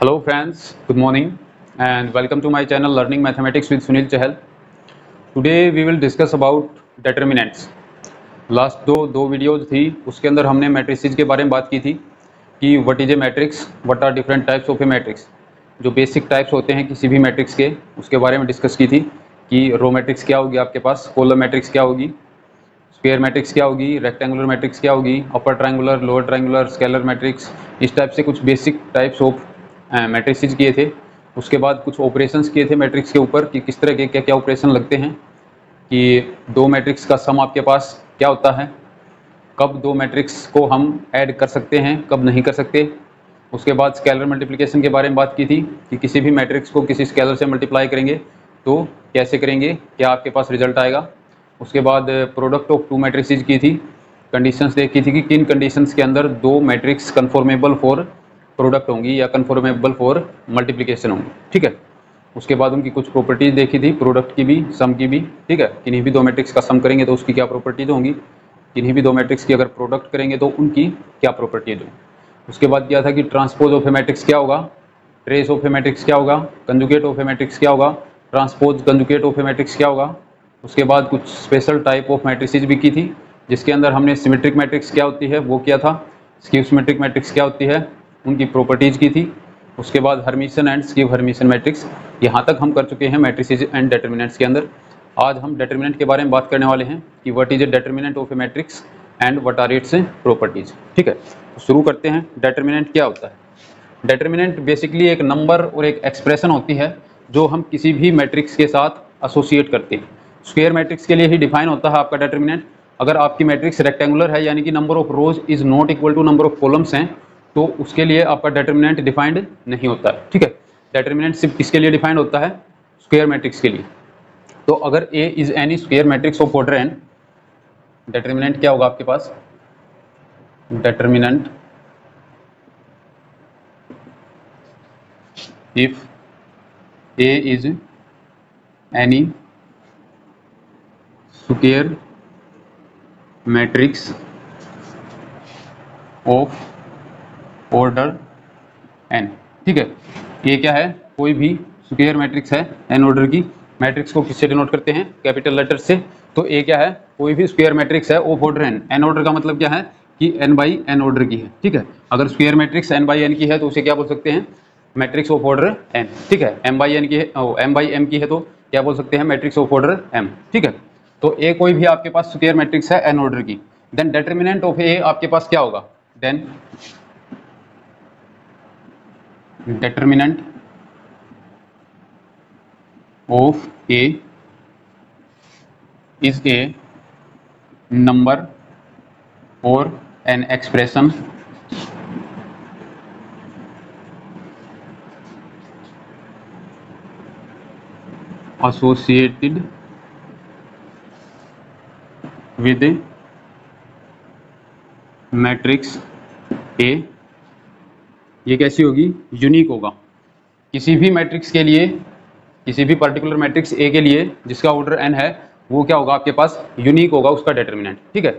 Hello friends, good morning and welcome to my channel Learning Mathematics with Sunil Chahal. Today we will discuss about determinants. Last दो videos थी उसके अंदर हमने matrices के बारे में बात की थी कि what is a matrix, what are different types of a matrix. जो बेसिक टाइप्स होते हैं किसी भी मैट्रिक्स के उसके बारे में डिस्कस की थी कि रो मैट्रिक्स क्या होगी आपके पास, कॉलम मैट्रिक्स क्या होगी, स्क्वायर मैट्रिक्स क्या होगी, रेक्टेंगुलर मैट्रिक्स क्या होगी, upper triangular, lower triangular, scalar matrix. इस टाइप से कुछ बेसिक टाइप्स ऑफ मैट्रिसेस किए थे। उसके बाद कुछ ऑपरेशंस किए थे मैट्रिक्स के ऊपर कि किस तरह के क्या क्या ऑपरेशन लगते हैं, कि दो मैट्रिक्स का सम आपके पास क्या होता है, कब दो मैट्रिक्स को हम ऐड कर सकते हैं, कब नहीं कर सकते। उसके बाद स्केलर मल्टीप्लिकेशन के बारे में बात की थी कि किसी भी मैट्रिक्स को किसी स्केलर से मल्टीप्लाई करेंगे तो कैसे करेंगे, क्या आपके पास रिजल्ट आएगा। उसके बाद प्रोडक्ट ऑफ टू मैट्रिसेस की थी, कंडीशंस देखी थी कि किन कंडीशंस के अंदर दो मैट्रिक्स कन्फॉर्मेबल फॉर प्रोडक्ट होंगी या कन्फॉर्मेबल फॉर मल्टीप्लिकेशन होंगी। ठीक है, उसके बाद उनकी कुछ प्रॉपर्टीज देखी थी, प्रोडक्ट की भी, सम की भी। ठीक है, किन्हीं भी दो मैट्रिक्स का सम करेंगे तो उसकी क्या प्रॉपर्टीज होंगी, किन्हीं भी दो मैट्रिक्स की अगर प्रोडक्ट करेंगे तो उनकी क्या प्रॉपर्टीज होंगी। उसके बाद क्या था कि ट्रांसपोज ऑफ ए मैट्रिक्स क्या होगा, ट्रेस ऑफ ए मैट्रिक्स क्या होगा, कंजुगेट ऑफ ए मैट्रिक्स क्या होगा, transpose conjugate of a matrix क्या होगा। उसके बाद कुछ स्पेशल टाइप ऑफ मैट्रिसेस भी की थी जिसके अंदर हमने सिमेट्रिक मैट्रिक्स क्या होती है वो किया था, स्क्यू सिमेट्रिक मैट्रिक्स क्या होती है उनकी प्रॉपर्टीज की थी। उसके बाद Hermitian and skew Hermitian matrix. यहाँ तक हम कर चुके हैं मैट्रिसेस एंड डिटर्मिनेंट्स के अंदर। आज हम डिटर्मिनेंट के बारे में बात करने वाले हैं कि what is a determinant of a matrix and what are its properties. ठीक है, तो शुरू करते हैं। डिटर्मिनेंट क्या होता है? डिटर्मिनेंट बेसिकली एक नंबर और एक एक्सप्रेशन होती है जो हम किसी भी मैट्रिक्स के साथ एसोसिएट करते हैं। स्क्वायर मैट्रिक्स के लिए ही डिफाइन होता है आपका डिटर्मिनेंट। अगर आपकी मैट्रिक्स रेक्टेंगुलर है यानी कि number of rows is not equal to number of columns हैं तो उसके लिए आपका डिटर्मिनेंट डिफाइंड नहीं होता है। ठीक है, डिटर्मिनेंट सिर्फ किसके लिए डिफाइंड होता है? स्क्वायर मैट्रिक्स के लिए। तो अगर A is any square matrix of order n, determinant क्या होगा आपके पास? Determinant if A is any square matrix of order n। ठीक है, ये क्या है? कोई भी स्क्वायर मैट्रिक्स है n ऑर्डर की। मैट्रिक्स को किससे डिनोट करते हैं? कैपिटल लेटर से। तो ए क्या है? कोई भी स्क्वायर मैट्रिक्स है of order n। n order का मतलब क्या है कि n बाई n ऑर्डर की है। ठीक है, अगर square matrix n by n की है तो उसे क्या बोल सकते हैं? Matrix of order n। ठीक है, m बाई n की है, m बाई m की है तो क्या बोल सकते हैं? Matrix of order m। ठीक है, तो ए कोई भी आपके पास स्क्वायर मैट्रिक्स है n ऑर्डर की। देन डिटर्मिनेंट ऑफ ए आपके पास क्या होगा? Then determinant of A is a number or an expression associated with matrix A। ये कैसी होगी? यूनिक होगा। किसी भी मैट्रिक्स के लिए, किसी भी पर्टिकुलर मैट्रिक्स ए के लिए जिसका ऑर्डर n है वो क्या होगा आपके पास? यूनिक होगा उसका डिटर्मिनेंट। ठीक है,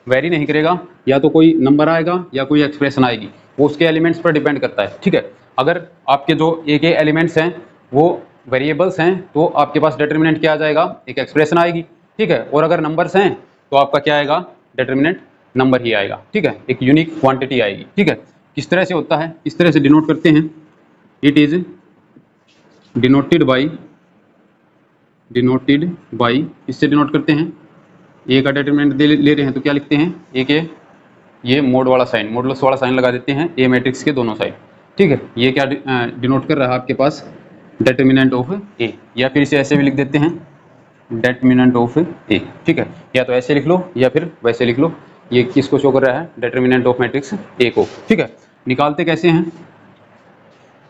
वेरी नहीं करेगा, या तो कोई नंबर आएगा या कोई एक्सप्रेशन आएगी, वो उसके एलिमेंट्स पर डिपेंड करता है। ठीक है, अगर आपके जो ए के एलिमेंट्स हैं वो वेरिएबल्स हैं तो आपके पास डिटर्मिनेंट क्या आ जाएगा? एक एक्सप्रेशन आएगी। ठीक है, और अगर नंबर्स हैं तो आपका क्या आएगा? डिटर्मिनेंट नंबर ही आएगा। ठीक है, एक यूनिक क्वांटिटी आएगी। ठीक है, किस तरह से होता है, किस तरह से डिनोट करते हैं? इट इज डिनोटेड बाई, इससे डिनोट करते हैं। ए का डिटर्मिनेंट ले रहे हैं तो क्या लिखते हैं? ए के ये मोड वाला साइन, मॉडुलस वाला साइन लगा देते हैं ए मैट्रिक्स के दोनों साइड। ठीक है, ये क्या डिनोट कर रहा है आपके पास? डिटर्मिनेंट ऑफ ए। या फिर इसे ऐसे भी लिख देते हैं, डिटर्मिनेंट ऑफ ए। ठीक है, या तो ऐसे लिख लो या फिर वैसे लिख लो। ये किसको शो कर रहा है? डिटर्मिनेंट ऑफ मैट्रिक्स ए को। ठीक है, निकालते कैसे हैं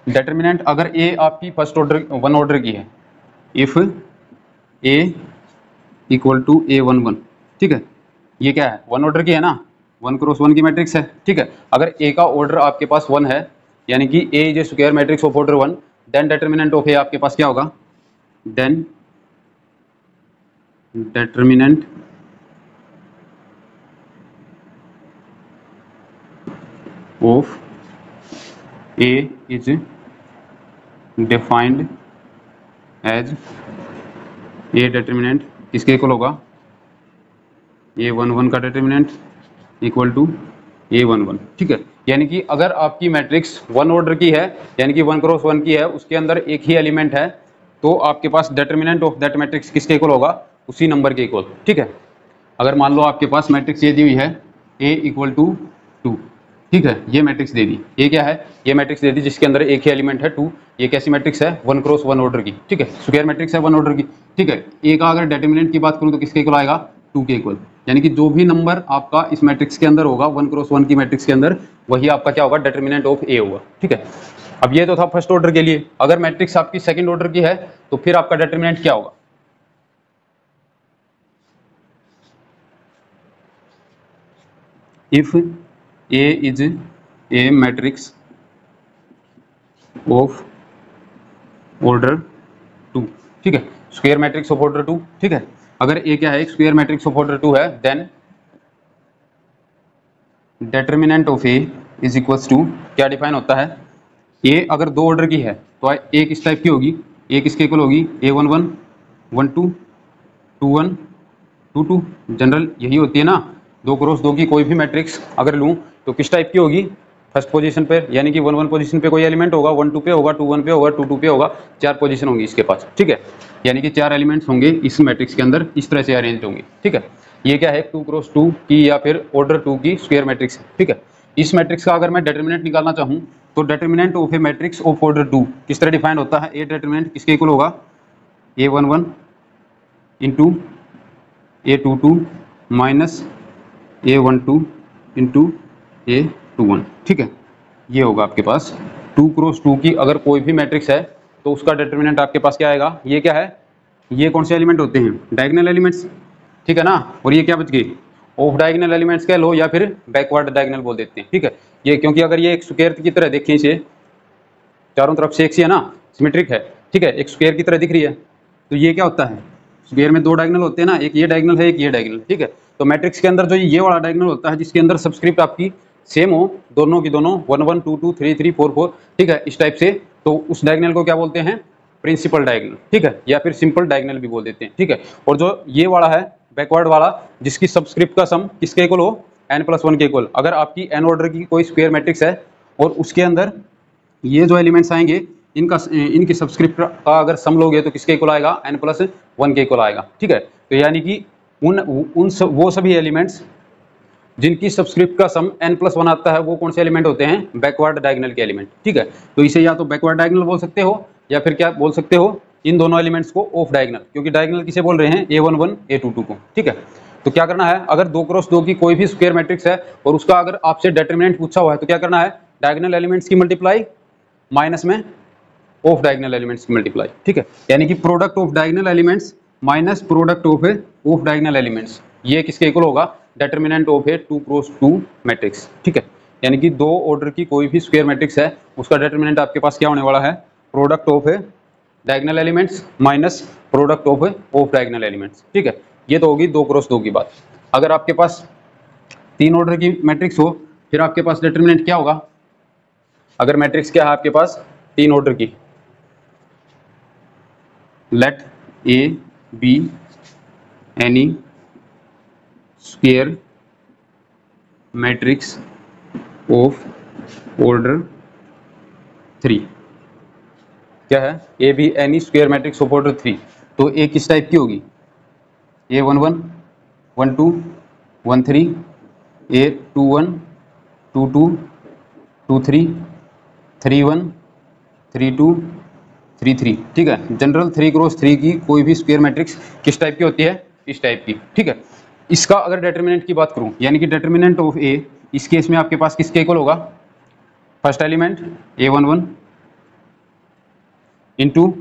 डिटर्मिनेंट? अगर ए आपकी फर्स्ट ऑर्डर वन ऑर्डर की है, if A equal to A11। ठीक है, ये क्या है? वन ऑर्डर की है ना, 1 क्रॉस 1 की मैट्रिक्स है। ठीक है, अगर ए का ऑर्डर आपके पास 1 है यानी कि A is a square matrix of order 1, then determinant of A आपके पास क्या होगा? Then determinant of A is defined as a determinant किसके इक्वल होगा, A11 का डिटर्मिनेंट इक्वल टू A11, ठीक है। यानी कि अगर आपकी मैट्रिक्स वन ऑर्डर की है, यानी कि 1 क्रॉस 1 की है, उसके अंदर एक ही एलिमेंट है, तो आपके पास डिटर्मिनेंट ऑफ दैट मैट्रिक्स किसके इक्वल होगा, उसी नंबर के इक्वल, ठीक है। अगर मान लो आपके पास मैट्रिक्स ये दी हुई है A इक्वल टू 2, ठीक है, ये मैट्रिक्स दे दी, ये क्या है, ये मैट्रिक्स दे दी जिसके अंदर एक ही एलिमेंट है 2, ये कैसी मैट्रिक्स है, 1 क्रॉस 1 ऑर्डर की, ठीक है, स्क्वायर मैट्रिक्स है 1 ऑर्डर की, ठीक है। ए का अगर डिटर्मिनेंट की बात करूं तो किसके इक्वल आएगा, 2 के इक्वल, यानी कि जो भी नंबर आपका इस मैट्रिक्स के अंदर होगा 1 क्रॉस 1 की मैट्रिक्स के अंदर, वही आपका क्या होगा, डिटर्मिनेंट ऑफ ए होगा, ठीक है। अब ये तो था फर्स्ट ऑर्डर के लिए, अगर मैट्रिक्स आपकी सेकंड ऑर्डर की है तो फिर आपका डिटर्मिनेंट क्या होगा, if A is a matrix of order 2, ठीक है, स्क्वायर मैट्रिक्स ऑफ ऑर्डर 2, ठीक है। अगर ए क्या है, एक स्क्वायर मैट्रिक्स ऑफ ऑर्डर 2 है, then determinant of A is equals to, क्या डिफाइन होता है, ए अगर 2 ऑर्डर की है तो ए किस टाइप की होगी, ए किसके इक्वल होगी, A11 12 21 22, जनरल यही होती है ना, 2 क्रॉस 2 की कोई भी मैट्रिक्स अगर लूँ तो किस टाइप की होगी, फर्स्ट पोजीशन पे, यानी कि 1 1 पोजीशन पे कोई एलिमेंट होगा, 1 2 पे होगा, 2 1 पे होगा, 2 2 पे होगा, 4 पोजीशन होंगी इसके पास, ठीक है, यानी कि 4 एलिमेंट्स होंगे इस मैट्रिक्स के अंदर, इस तरह से अरेंज होंगे, ठीक है। ये क्या है, 2 क्रॉस 2 की या फिर ऑर्डर 2 की स्क्वायर मैट्रिक्स, ठीक है। इस मैट्रिक्स का अगर मैं डिटर्मिनेंट निकालना चाहूँ तो determinant of a matrix of order 2 किस तरह डिफाइन होता है, ए डिटर्मिनेंट किसके इक्वल होगा, A11 into A22 minus A12 into A21, ठीक है। ये होगा आपके पास 2 क्रॉस 2 की अगर कोई भी मैट्रिक्स है तो उसका डिटर्मिनेंट आपके पास क्या आएगा, ये क्या है, ये कौन से एलिमेंट होते हैं, डायगोनल एलिमेंट्स, ठीक है ना, और ये क्या बच गई, ऑफ डायगोनल एलिमेंट्स कह लो या फिर बैकवर्ड डायगोनल बोल देते हैं, ठीक है। ये क्योंकि अगर ये एक स्क्वायर की तरह देखें, इसे चारों तरफ से एक सी है ना, सिमेट्रिक है, ठीक है, एक स्क्वायर की तरह दिख रही है, तो ये क्या होता है, स्क्वायर में 2 डायगोनल होते हैं ना, एक ये डायगोनल है, एक ये डायगोनल, ठीक है। तो मैट्रिक्स के अंदर जो ये वाला डायगोनल होता है जिसके अंदर सबस्क्रिप्ट आपकी सेम हो, दोनों की दोनों 1 1 2 2 3 3 4 4, ठीक है, इस टाइप से, तो उस डायगोनल को क्या बोलते हैं, प्रिंसिपल डायगोनल, ठीक है, या फिर सिंपल डायगोनल भी बोल देते हैं, ठीक है। और जो ये वाला है बैकवर्ड वाला, जिसकी सबस्क्रिप्ट का सम किसके इक्वल हो, n+1 के इक्वल, अगर आपकी n ऑर्डर की कोई स्क्वायर मैट्रिक्स है और उसके अंदर ये जो एलिमेंट्स आएंगे इनकी सबस्क्रिप्ट का अगर सम लोगे तो किसके इक्वल आएगा, n+1 के इक्वल आएगा, ठीक है। तो यानी कि वो सभी एलिमेंट्स जिनकी सबस्क्रिप्ट का सम n+1 आता है वो कौन से एलिमेंट होते हैं, बैकवर्ड डायगोनल के एलिमेंट, ठीक है। तो इसे या तो बैकवर्ड डायगोनल बोल सकते हो या फिर क्या बोल सकते हो, इन दोनों एलिमेंट्स को ऑफ डायगोनल, क्योंकि डायगोनल किसे बोल रहे हैं, A11 A22 को, ठीक है। तो क्या करना है, अगर 2 क्रॉस 2 की कोई भी स्क्वायर मैट्रिक्स है और उसका अगर आपसे डिटर्मिनेंट पूछा हुआ है तो क्या करना है, डायगोनल एलिमेंट्स की मल्टीप्लाई माइनस में ऑफ डायगोनल एलिमेंट्स की मल्टीप्लाई, ठीक है, यानी कि product of diagonal elements minus product of diagonal elements, ये किसके इक्वल होगा, determinant of A 2 cross 2 matrix, ठीक है। यानी कि 2 ऑर्डर की कोई भी स्क्वायर मैट्रिक्स है उसका डिटर्मिनेंट आपके पास क्या होने वाला है, product of A diagonal elements minus product of diagonal elements, ठीक है। ये तो होगी 2 क्रॉस 2 की बात। अगर आपके पास 3 ऑर्डर की मैट्रिक्स हो फिर आपके पास डिटर्मिनेंट क्या होगा, अगर मैट्रिक्स क्या है आपके पास 3 ऑर्डर की, let A be any square matrix of order 3, क्या है, A be any square matrix of order 3, तो ए किस टाइप की होगी, A11 1 2 1 3, A21 2 2 2 3 3 1 3 2 3 3, ठीक है। जनरल 3 क्रॉस 3 की कोई भी स्क्वायर मैट्रिक्स किस टाइप की होती है, इस टाइप की, ठीक है। इसका अगर डिटर्मिनेंट की बात करूं, यानी कि डिटर्मिनेंट ऑफ ए इस केस में आपके पास किसके इक्वल होगा, फर्स्ट एलिमेंट A11 इंटू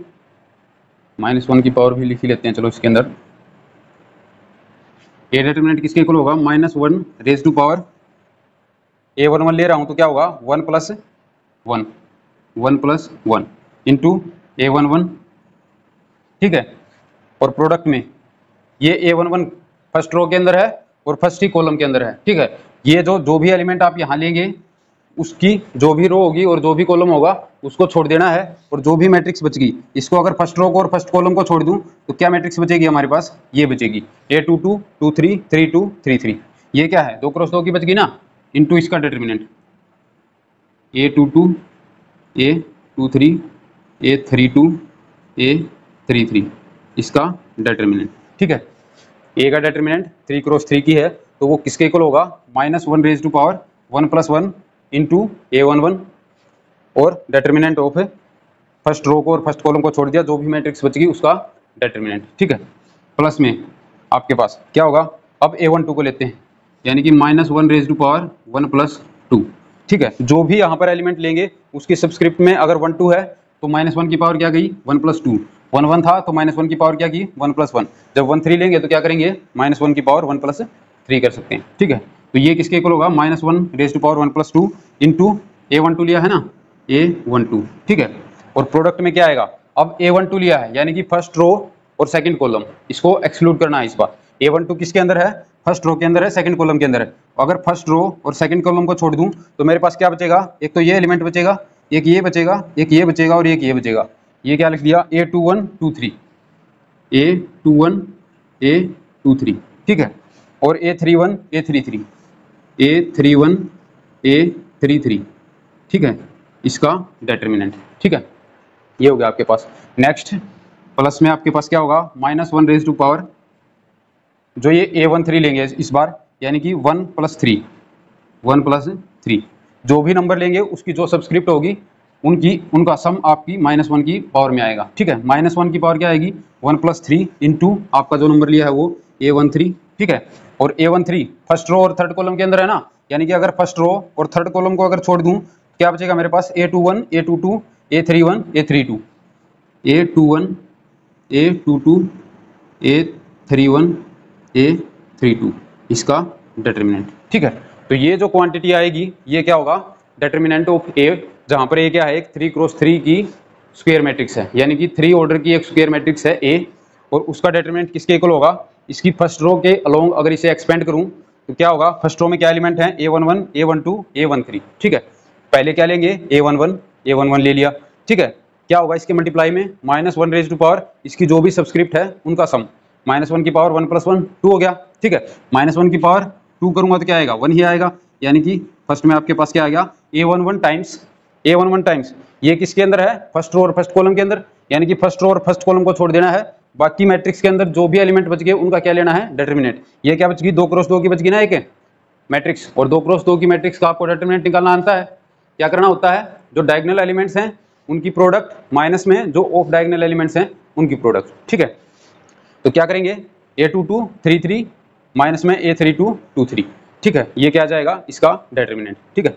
-1 की पावर भी लिख ही लेते हैं, चलो इसके अंदर ए डिटर्मिनेंट किसके इक्वल होगा, -1 रेज टू पावर A11 ले रहा हूं तो क्या होगा 1 + 1 इंटू A11, ठीक है। और प्रोडक्ट में ये A11 फर्स्ट रो के अंदर है और फर्स्ट ही कॉलम के अंदर है, ठीक है। ये जो भी एलिमेंट आप यहाँ लेंगे उसकी जो भी रो होगी और जो भी कॉलम होगा उसको छोड़ देना है, और जो भी मैट्रिक्स बच गई इसको अगर फर्स्ट रो को और फर्स्ट कॉलम को छोड़ दूं तो क्या मैट्रिक्स बचेगी हमारे पास, ये बचेगी A22 23 32 33। ये क्या है, 2x2 की बच गई ना, इनटू इसका determinant A22 A23 A32 A33 इसका डिटरमिनेंट। ठीक है, ए का डिटरमिनेंट 3x3 की है तो वो किसके इक्वल होगा, -1 raise to power 1 + 1 into A11, और डिटरमिनेंट ऑफ फर्स्ट रो को और फर्स्ट कॉलम को छोड़ दिया, जो भी मैट्रिक्स बच गई उसका डिटरमिनेंट। ठीक है, प्लस में आपके पास क्या होगा, अब A12 को लेते हैं, यानी कि -1 रेज टू पावर 1 + 2। ठीक है, जो भी यहाँ पर एलिमेंट लेंगे उसकी सबस्क्रिप्ट में अगर 1 2 है तो -1 की पावर क्या गई 1 + 2, 1 1 था तो -1 की पावर क्या की 1 + 1, जब 1 3 लेंगे तो क्या करेंगे -1 की पावर 1 + 3 कर सकते हैं। ठीक है, तो ये किसके इक्वल होगा, -1 raise to power 1 + 2 into A12 लिया है ना, A12। ठीक है, और प्रोडक्ट में क्या आएगा, अब A12 लिया है यानी कि फर्स्ट रो और सेकंड कॉलम, इसको एक्सक्लूड करना है इस बार। A12 किसके अंदर है, फर्स्ट रो के अंदर है, सेकंड कॉलम के अंदर है। अगर फर्स्ट रो और सेकंड कॉलम को छोड़ दूं तो मेरे पास क्या बचेगा, एक तो ये एलिमेंट बचेगा, एक ये बचेगा, एक ये बचेगा और एक ये बचेगा। ये क्या लिख दिया, A21 23 A21 A23। ठीक है, और A31 A33 A31 A33। ठीक है, इसका डिटरमिनेंट। ठीक है, ये हो गया आपके पास। नेक्स्ट प्लस में आपके पास क्या होगा, -1 रेज टू पावर, जो ये A13 लेंगे इस बार, यानी कि 1 + 3 1 + 3, जो भी नंबर लेंगे उसकी जो सबस्क्रिप्ट होगी उनका सम आपकी -1 की पावर में आएगा। ठीक है, -1 की पावर क्या आएगी 1 + 3 इंटू आपका जो नंबर लिया है वो A13। ठीक है, और A13 फर्स्ट रो और थर्ड कॉलम के अंदर है ना, यानी कि अगर फर्स्ट रो और थर्ड कॉलम को अगर छोड़ दूं क्या बचेगा मेरे पास, A21 A22 A31 A32 A21 A22 A31 A32 इसका डिटरमिनेंट। ठीक है, तो ये जो क्वांटिटी आएगी ये क्या होगा, डिटरमिनेंट ऑफ A, जहां पर A क्या है, एक 3x3 की स्क्वायर मैट्रिक्स है, यानी कि 3 ऑर्डर की एक स्क्वायर मैट्रिक्स है A, और उसका डिटरमिनेंट किसके इक्वल होगा, इसकी फर्स्ट रो के अलोंग अगर इसे एक्सपेंड करूं तो क्या होगा, फर्स्ट रो में क्या एलिमेंट है, A11 A12 A13। ठीक है, पहले क्या लेंगे A11 ले लिया। ठीक है, क्या होगा इसके मल्टीप्लाई में -1 रेज टू पावर, इसकी जो भी सबस्क्रिप्ट है उनका सम, -1 की पावर 1 + 1 2 हो गया। ठीक है, -1 की पावर 2 करूंगा तो क्या आएगा 1 ही आएगा, यानी कि फर्स्ट में आपके पास क्या आ गया, A11 टाइम्स ये किसके अंदर है, फर्स्ट रो और फर्स्ट कॉलम के अंदर, यानी कि फर्स्ट रो और फर्स्ट कॉलम को छोड़ देना है, बाकी मैट्रिक्स के अंदर जो भी एलिमेंट बच गए उनका क्या लेना है, डिटरमिनेंट। ये क्या बच गई 2x2 की बच गई ना एक मैट्रिक्स, और 2x2 की मैट्रिक्स का आपको डिटरमिनेंट निकालना आता है। क्या करना होता है, जो डायगोनल एलिमेंट्स हैं उनकी प्रोडक्ट माइनस में जो ऑफ डायगोनल एलिमेंट्स हैं उनकी प्रोडक्ट। ठीक है, तो क्या करेंगे A22 33 माइनस में A32 23। ठीक है, ये क्या आ जाएगा इसका डिटरमिनेंट। ठीक है,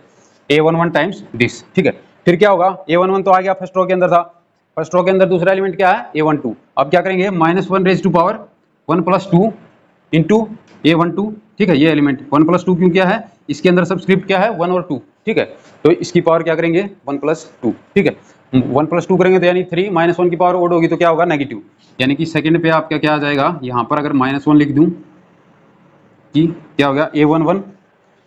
A11 टाइम्स दिस। ठीक है, फिर क्या होगा, A11 तो आ गया फर्स्ट रो के अंदर था, फर्स्ट रो के अंदर दूसरा एलिमेंट क्या है A12। अब क्या करेंगे -1 raise to power 1 + 2 into A12। ठीक है, ये एलिमेंट 1 + 2 क्यों किया है, इसके अंदर सबस्क्रिप्ट क्या है 1 और 2। ठीक है, तो इसकी पावर क्या करेंगे 1 + 2। ठीक है, 1 + 2 करेंगे तो यानी 3 -1 की पावर ओड होगी तो क्या होगा नेगेटिव, यानी कि सेकंड पे आपका क्या आ जाएगा, यहाँ पर अगर -1 लिख दूं कि क्या हो गया A11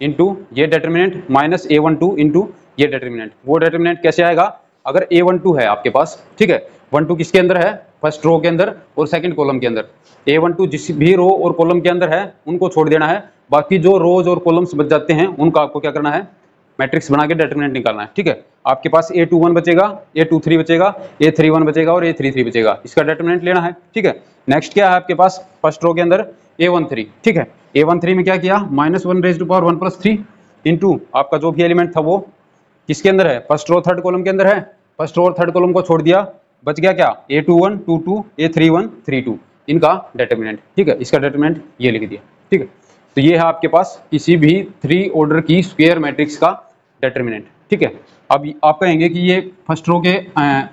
इंटू ये डिटरमिनेंट माइनस A12 इंटू ये डिटरमिनेंट। वो डिटरमिनेंट कैसे आएगा, अगर A12 है आपके पास, ठीक है, 12 किसके अंदर है, फर्स्ट रो के अंदर और सेकंड कॉलम के अंदर। A12 जिस भी रो और कॉलम के अंदर है उनको छोड़ देना है, बाकी जो रोज और कॉलम्स बच जाते हैं उनका आपको क्या करना है, मैट्रिक्स बना के डिटरमिनेंट निकालना है। ठीक है, आपके पास A21 बचेगा, A23 बचेगा, A31 बचेगा और A33 बचेगा, इसका डिटरमिनेंट लेना है। ठीक है, नेक्स्ट क्या है आपके पास, फर्स्ट रो के अंदर A13। ठीक है, A13 में क्या किया, -1 रेज टू पावर 1 + 3 इंटू आपका जो भी एलिमेंट था वो किसके अंदर है, फर्स्ट रो थर्ड कॉलम के अंदर है, फर्स्ट रो और थर्ड कॉलम को छोड़ दिया, बच गया क्या A21 22 A31 32 इनका डिटरमिनेंट। ठीक है, इसका डिटरमिनेंट ये लिख दिया। ठीक है, तो ये है आपके पास किसी भी 3 ऑर्डर की स्क्वायर मैट्रिक्स का डिटरमिनेंट। ठीक है, अब आप कहेंगे कि ये फर्स्ट रो के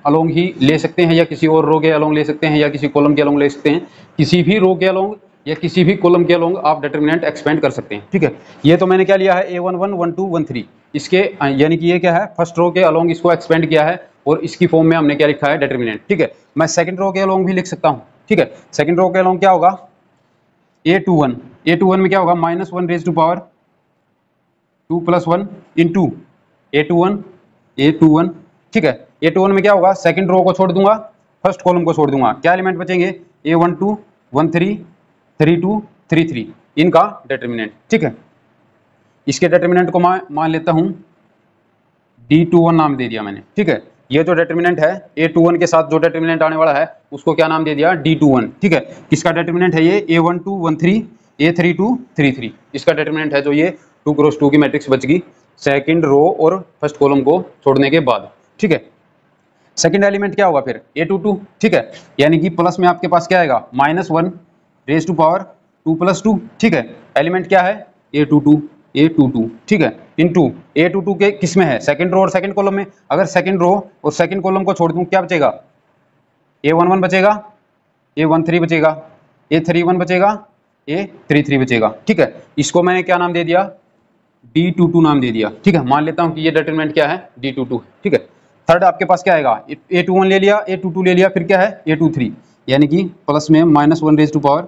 अलोंग ही ले सकते हैं या किसी और रो के अलोंग ले सकते हैं या किसी कॉलम के अलोंग ले सकते हैं, किसी भी रो के अलोंग या किसी भी कॉलम के अलोंग आप डिटरमिनेंट एक्सपेंड कर सकते हैं। ठीक है, ये तो मैंने क्या लिया है A11 12 13 इसके यानी कि ये क्या है, फर्स्ट रो के अलोंग इसको एक्सपेंड किया है और इसकी फॉर्म में हमने क्या लिखा है डिटरमिनेंट। ठीक है, मैं सेकंड रो के अलोंग भी लिख सकता हूँ। ठीक है, सेकंड रो के अलोंग क्या होगा A21 में क्या होगा, -1 raise to power 2 + 1 into A21 ठीक है। A21 में क्या होगा, सेकंड रो को छोड़ दूंगा, फर्स्ट कॉलम को छोड़ दूंगा, क्या एलिमेंट बचेंगे, A12 13 32 33 इनका डिटर्मिनेंट। ठीक है, इसके डिटर्मिनेंट को मान लेता हूं D21 नाम दे दिया मैंने। ठीक है, ये जो डिटर्मिनेंट है A21 के साथ जो डिटर्मिनेंट आने वाला है उसको क्या नाम दे दिया, D21। ठीक है, किसका डिटर्मिनेंट है ये, A12 13 A32 33 इसका डिटर्मिनेंट है, जो ये 2 क्रॉस 2 की मैट्रिक्स बच गई सेकंड रो और फर्स्ट कॉलम को छोड़ने के बाद। ठीक है, सेकंड एलिमेंट क्या होगा फिर, A22। ठीक है, यानी कि प्लस में आपके पास क्या आएगा, -1 रेज टू पावर 2 + 2। ठीक है, एलिमेंट क्या है, A22 ठीक है, इनटू A22 के किस में है, सेकंड रो और सेकंड कॉलम में। अगर सेकंड रो और सेकंड कॉलम को छोड़ दूं क्या बचेगा, A11 बचेगा, A13 बचेगा, A31 बचेगा, A33 बचेगा। ठीक है, इसको मैंने क्या नाम दे दिया, D22 नाम दे दिया। ठीक है, मान लेता हूं कि ये डिटरमिनेंट क्या है, D22। ठीक है, थर्ड आपके पास क्या आएगा, A21 ले लिया, A22 ले लिया, फिर क्या है A23, यानी कि प्लस में -1 रेज टू पावर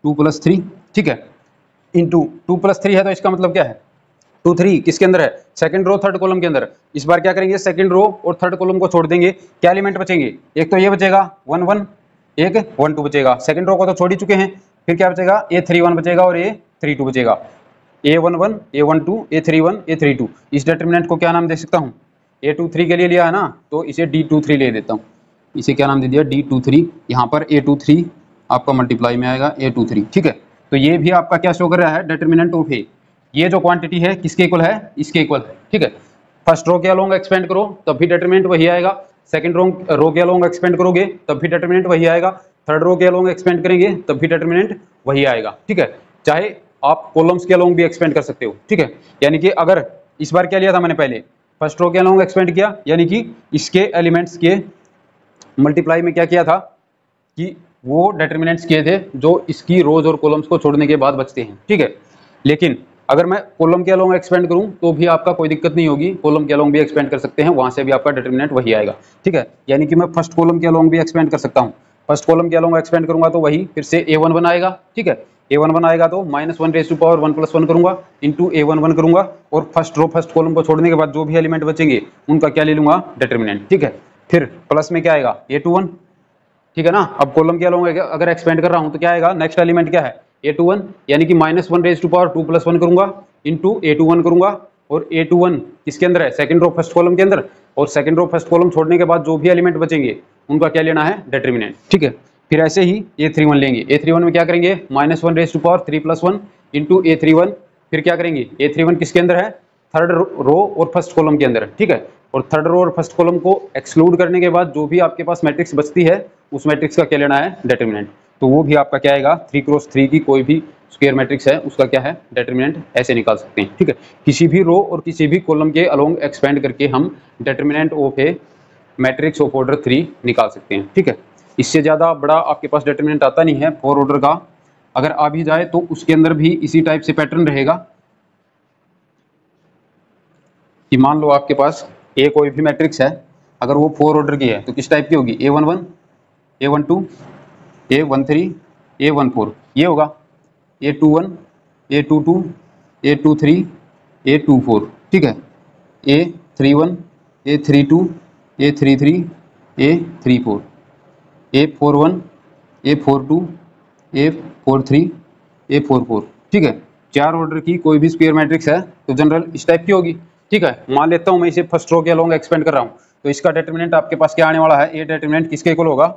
2 + 3। ठीक है, इंटू 2 + 3 है तो इसका मतलब क्या है 2 3 किसके अंदर है, सेकंड रो थर्ड कॉलम के अंदर। इस बार क्या करेंगे, सेकंड रो और थर्ड कॉलम को छोड़ देंगे, क्या एलिमेंट बचेंगे, एक तो ये बचेगा 1 1, एक 1 2 बचेगा। सेकंड रो को तो छोड़ ही चुके हैं, फिर क्या बचेगा, A31 बचेगा और A32 बचेगा, A11 A12 A31 A32। इस डिटरमिनेंट को क्या नाम दे सकता हूँ, A23 के लिए लिया है ना, तो इसे D23 ले देता हूँ, इसे क्या नाम दे दिया, D23। यहाँ पर A23 आपका मल्टीप्लाई में आएगा A23। ठीक है, तो ये भी आपका क्या शो कर रहा है, डिटरमिनेंट ऑफ A। ये जो क्वांटिटी है किसके इक्वल है, इसके इक्वल है। ठीक है, फर्स्ट रो के अलोंग एक्सपेंड करो तब भी डिटरमिनेंट वही आएगा, सेकंड रो के अलोंग एक्सपेंड करोगे तब भी डिटरमिनेंट वही आएगा, थर्ड रो के अलोंग एक्सपेंड करेंगे तब भी डिटरमिनेंट वही आएगा। ठीक है, चाहे आप कॉलम्स के अलोंग भी एक्सपेंड कर सकते हो। ठीक है, यानी कि अगर इस बार क्या लिया था मैंने, पहले फर्स्ट रो के अलोंग एक्सपेंड किया, यानी कि इसके एलिमेंट्स के मल्टीप्लाई में क्या किया था कि वो डिटरमिनेंट्स किए थे जो इसकी रोज और कॉलम्स को छोड़ने के बाद बचते हैं। ठीक है, लेकिन अगर मैं कॉलम के अलोंग एक्सपेंड करूं तो भी आपका कोई दिक्कत नहीं होगी, कॉलम के अलोंग भी एक्सपेंड कर सकते हैं, वहां से भी आपका डिटरमिनेंट वही आएगा। ठीक है, यानी कि मैं फर्स्ट कॉलम के अलोंग भी एक्सपेंड कर सकता हूँ, फर्स्ट कॉलम के अलोंग एक्सपेंड करूंगा तो वही फिर से A11 आएगा। ठीक है, A11 आएगा तो -1 रेज टू पावर 1 + 1 करूंगा, इंटू A11 करूंगा, और फर्स्ट रो फर्स्ट कॉलम को छोड़ने के बाद जो भी एलिमेंट बचेंगे उनका क्या ले लूंगा, डिटरमिनेंट। ठीक है, फिर प्लस में क्या आएगा, A21। ठीक है ना, अब कॉलम के अलोंग अगर एक्सपेंड कर रहा हूं तो क्या आएगा, नेक्स्ट एलिमेंट क्या है, A21, यानी कि -1 रेज टू पावर 2 + 1 करूंगा, इंटू A21 करूंगा, और A21 किसके अंदर है, सेकंड रो फर्स्ट कॉलम के अंदर, और सेकंड रो फर्स्ट कॉलम छोड़ने के बाद जो भी एलिमेंट बचेंगे उनका क्या लेना है, डिटरमिनेंट। ठीक है, फिर ऐसे ही A31 लेंगे, A31 में क्या करेंगे, -1 raise to power 3 + 1 into A31, फिर क्या करेंगे, A31 किसके अंदर है, थर्ड रो और फर्स्ट कॉलम के अंदर। ठीक है, और थर्ड रो और फर्स्ट कॉलम को एक्सक्लूड करने के बाद जो भी आपके पास मैट्रिक्स बचती है उस मैट्रिक्स का क्या लेना है, डिटरमिनेंट। तो वो भी आपका क्या आएगा, 3 क्रॉस 3 की कोई भी स्क्वायर मैट्रिक्स है उसका क्या है, डिटरमिनेंट ऐसे निकाल सकते हैं। ठीक है, किसी भी रो और किसी भी कॉलम के अलोंग एक्सपेंड करके हम determinant of a matrix of order 3 निकाल सकते हैं। ठीक है, इससे ज़्यादा बड़ा आपके पास डिटरमिनेंट आता नहीं है 4 ऑर्डर का, अगर आ भी जाए तो उसके अंदर भी इसी टाइप से पैटर्न रहेगा कि मान लो आपके पास ए कोई भी मैट्रिक्स है, अगर वो 4 ऑर्डर की है तो किस टाइप की होगी, A11 A12 A13 A14, ये होगा A21 A22 A23 A24। ठीक है, A31 A32 A33 A34 A41 A42 A43 A44। ठीक है, 4 ऑर्डर की कोई भी स्क्वायर मैट्रिक्स है तो जनरल इस टाइप की होगी। ठीक है, मान लेता हूं मैं इसे फर्स्ट रो के अलोंग एक्सपेंड कर रहा हूं, तो इसका डिटरमिनेंट आपके पास क्या आने वाला है, ए डिटरमिनेंट किसके इक्वल होगा,